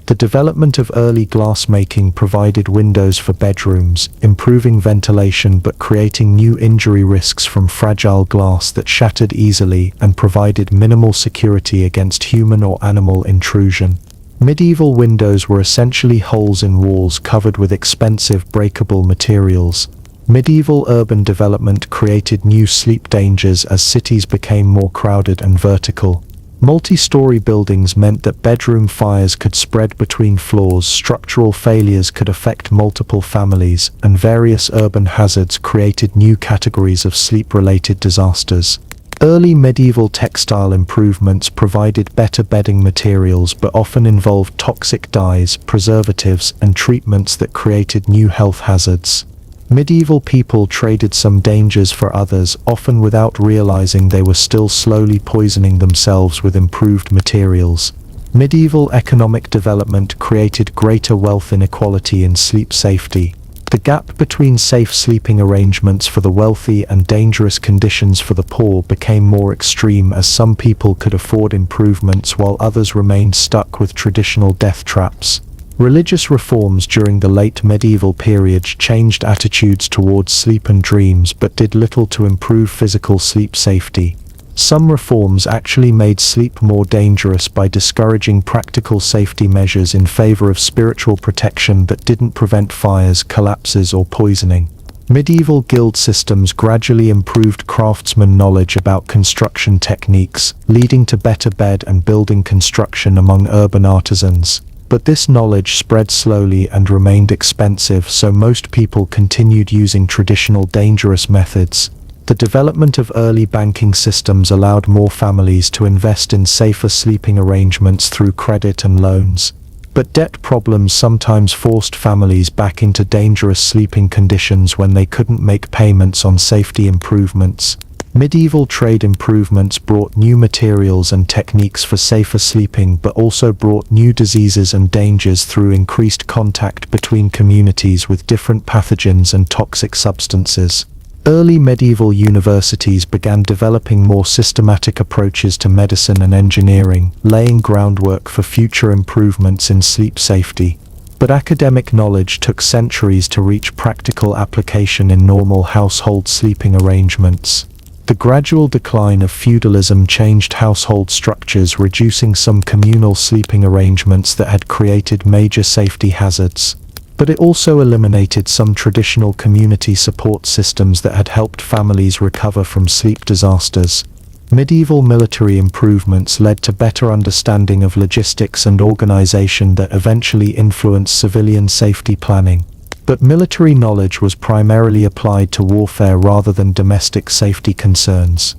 The development of early glassmaking provided windows for bedrooms, improving ventilation but creating new injury risks from fragile glass that shattered easily and provided minimal security against human or animal intrusion. Medieval windows were essentially holes in walls covered with expensive breakable materials. Medieval urban development created new sleep dangers as cities became more crowded and vertical. Multi-story buildings meant that bedroom fires could spread between floors, structural failures could affect multiple families, and various urban hazards created new categories of sleep-related disasters. Early medieval textile improvements provided better bedding materials but often involved toxic dyes, preservatives, and treatments that created new health hazards. Medieval people traded some dangers for others, often without realizing they were still slowly poisoning themselves with improved materials. Medieval economic development created greater wealth inequality in sleep safety. The gap between safe sleeping arrangements for the wealthy and dangerous conditions for the poor became more extreme as some people could afford improvements while others remained stuck with traditional death traps. Religious reforms during the late medieval period changed attitudes towards sleep and dreams but did little to improve physical sleep safety. Some reforms actually made sleep more dangerous by discouraging practical safety measures in favor of spiritual protection that didn't prevent fires, collapses, or poisoning. Medieval guild systems gradually improved craftsman knowledge about construction techniques, leading to better bed and building construction among urban artisans. But this knowledge spread slowly and remained expensive, so most people continued using traditional dangerous methods. The development of early banking systems allowed more families to invest in safer sleeping arrangements through credit and loans. But debt problems sometimes forced families back into dangerous sleeping conditions when they couldn't make payments on safety improvements. Medieval trade improvements brought new materials and techniques for safer sleeping, but also brought new diseases and dangers through increased contact between communities with different pathogens and toxic substances. Early medieval universities began developing more systematic approaches to medicine and engineering, laying groundwork for future improvements in sleep safety. But academic knowledge took centuries to reach practical application in normal household sleeping arrangements. The gradual decline of feudalism changed household structures, reducing some communal sleeping arrangements that had created major safety hazards. But it also eliminated some traditional community support systems that had helped families recover from sleep disasters. Medieval military improvements led to better understanding of logistics and organization that eventually influenced civilian safety planning. But military knowledge was primarily applied to warfare rather than domestic safety concerns.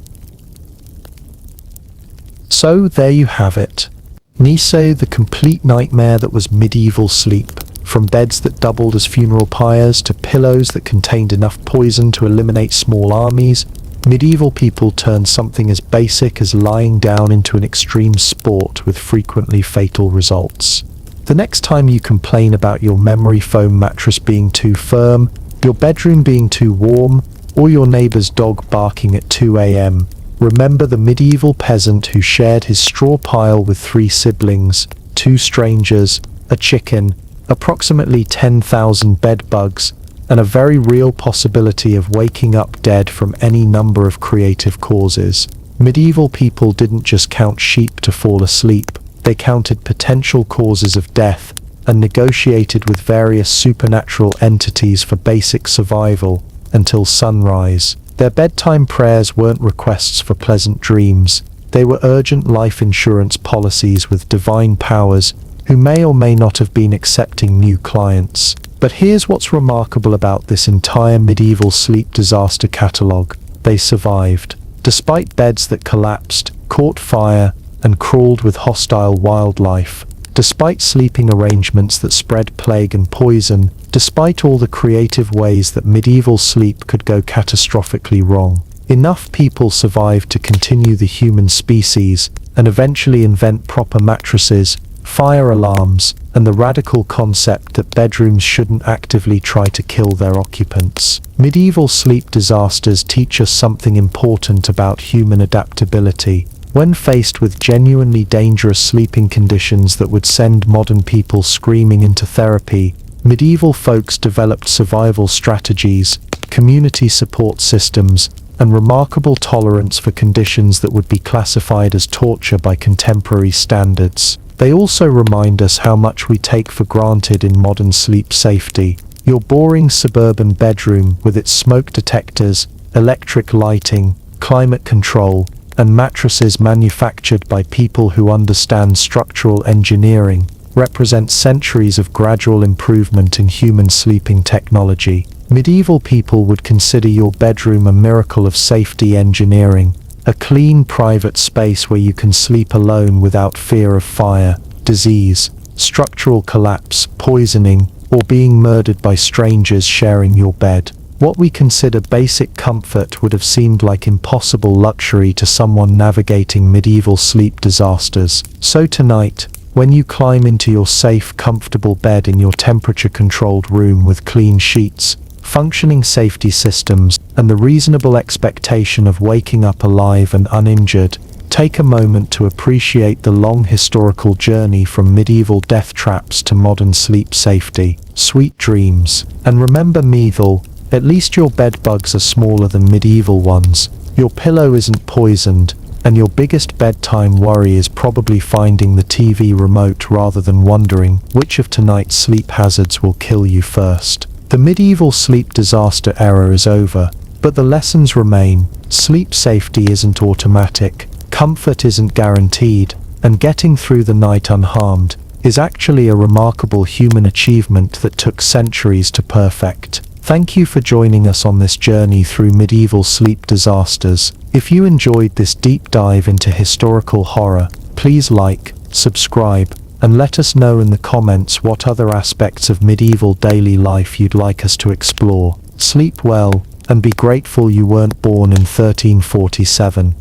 So there you have it. Niso, the complete nightmare that was medieval sleep. From beds that doubled as funeral pyres to pillows that contained enough poison to eliminate small armies, medieval people turned something as basic as lying down into an extreme sport with frequently fatal results. The next time you complain about your memory foam mattress being too firm, your bedroom being too warm, or your neighbor's dog barking at 2 a.m., remember the medieval peasant who shared his straw pile with 3 siblings, 2 strangers, a chicken, approximately 10,000 bed bugs, and a very real possibility of waking up dead from any number of creative causes. Medieval people didn't just count sheep to fall asleep. They counted potential causes of death and negotiated with various supernatural entities for basic survival until sunrise. Their bedtime prayers weren't requests for pleasant dreams. They were urgent life insurance policies with divine powers who may or may not have been accepting new clients. But here's what's remarkable about this entire medieval sleep disaster catalogue. They survived. Despite beds that collapsed, caught fire, and crawled with hostile wildlife, despite sleeping arrangements that spread plague and poison, despite all the creative ways that medieval sleep could go catastrophically wrong, enough people survived to continue the human species and eventually invent proper mattresses, fire alarms, and the radical concept that bedrooms shouldn't actively try to kill their occupants. Medieval sleep disasters teach us something important about human adaptability. When faced with genuinely dangerous sleeping conditions that would send modern people screaming into therapy, medieval folks developed survival strategies, community support systems, and remarkable tolerance for conditions that would be classified as torture by contemporary standards. They also remind us how much we take for granted in modern sleep safety. Your boring suburban bedroom with its smoke detectors, electric lighting, climate control, and mattresses manufactured by people who understand structural engineering, represent centuries of gradual improvement in human sleeping technology. Medieval people would consider your bedroom a miracle of safety engineering, a clean private space where you can sleep alone without fear of fire, disease, structural collapse, poisoning, or being murdered by strangers sharing your bed. What we consider basic comfort would have seemed like impossible luxury to someone navigating medieval sleep disasters. So tonight, when you climb into your safe, comfortable bed in your temperature-controlled room with clean sheets, functioning safety systems, and the reasonable expectation of waking up alive and uninjured, take a moment to appreciate the long historical journey from medieval death traps to modern sleep safety. Sweet dreams. And remember, at least your bed bugs are smaller than medieval ones, your pillow isn't poisoned, and your biggest bedtime worry is probably finding the TV remote rather than wondering which of tonight's sleep hazards will kill you first. The medieval sleep disaster era is over, but the lessons remain. Sleep safety isn't automatic, comfort isn't guaranteed, and getting through the night unharmed is actually a remarkable human achievement that took centuries to perfect. Thank you for joining us on this journey through medieval sleep disasters. If you enjoyed this deep dive into historical horror, please like, subscribe, and let us know in the comments what other aspects of medieval daily life you'd like us to explore. Sleep well, and be grateful you weren't born in 1347.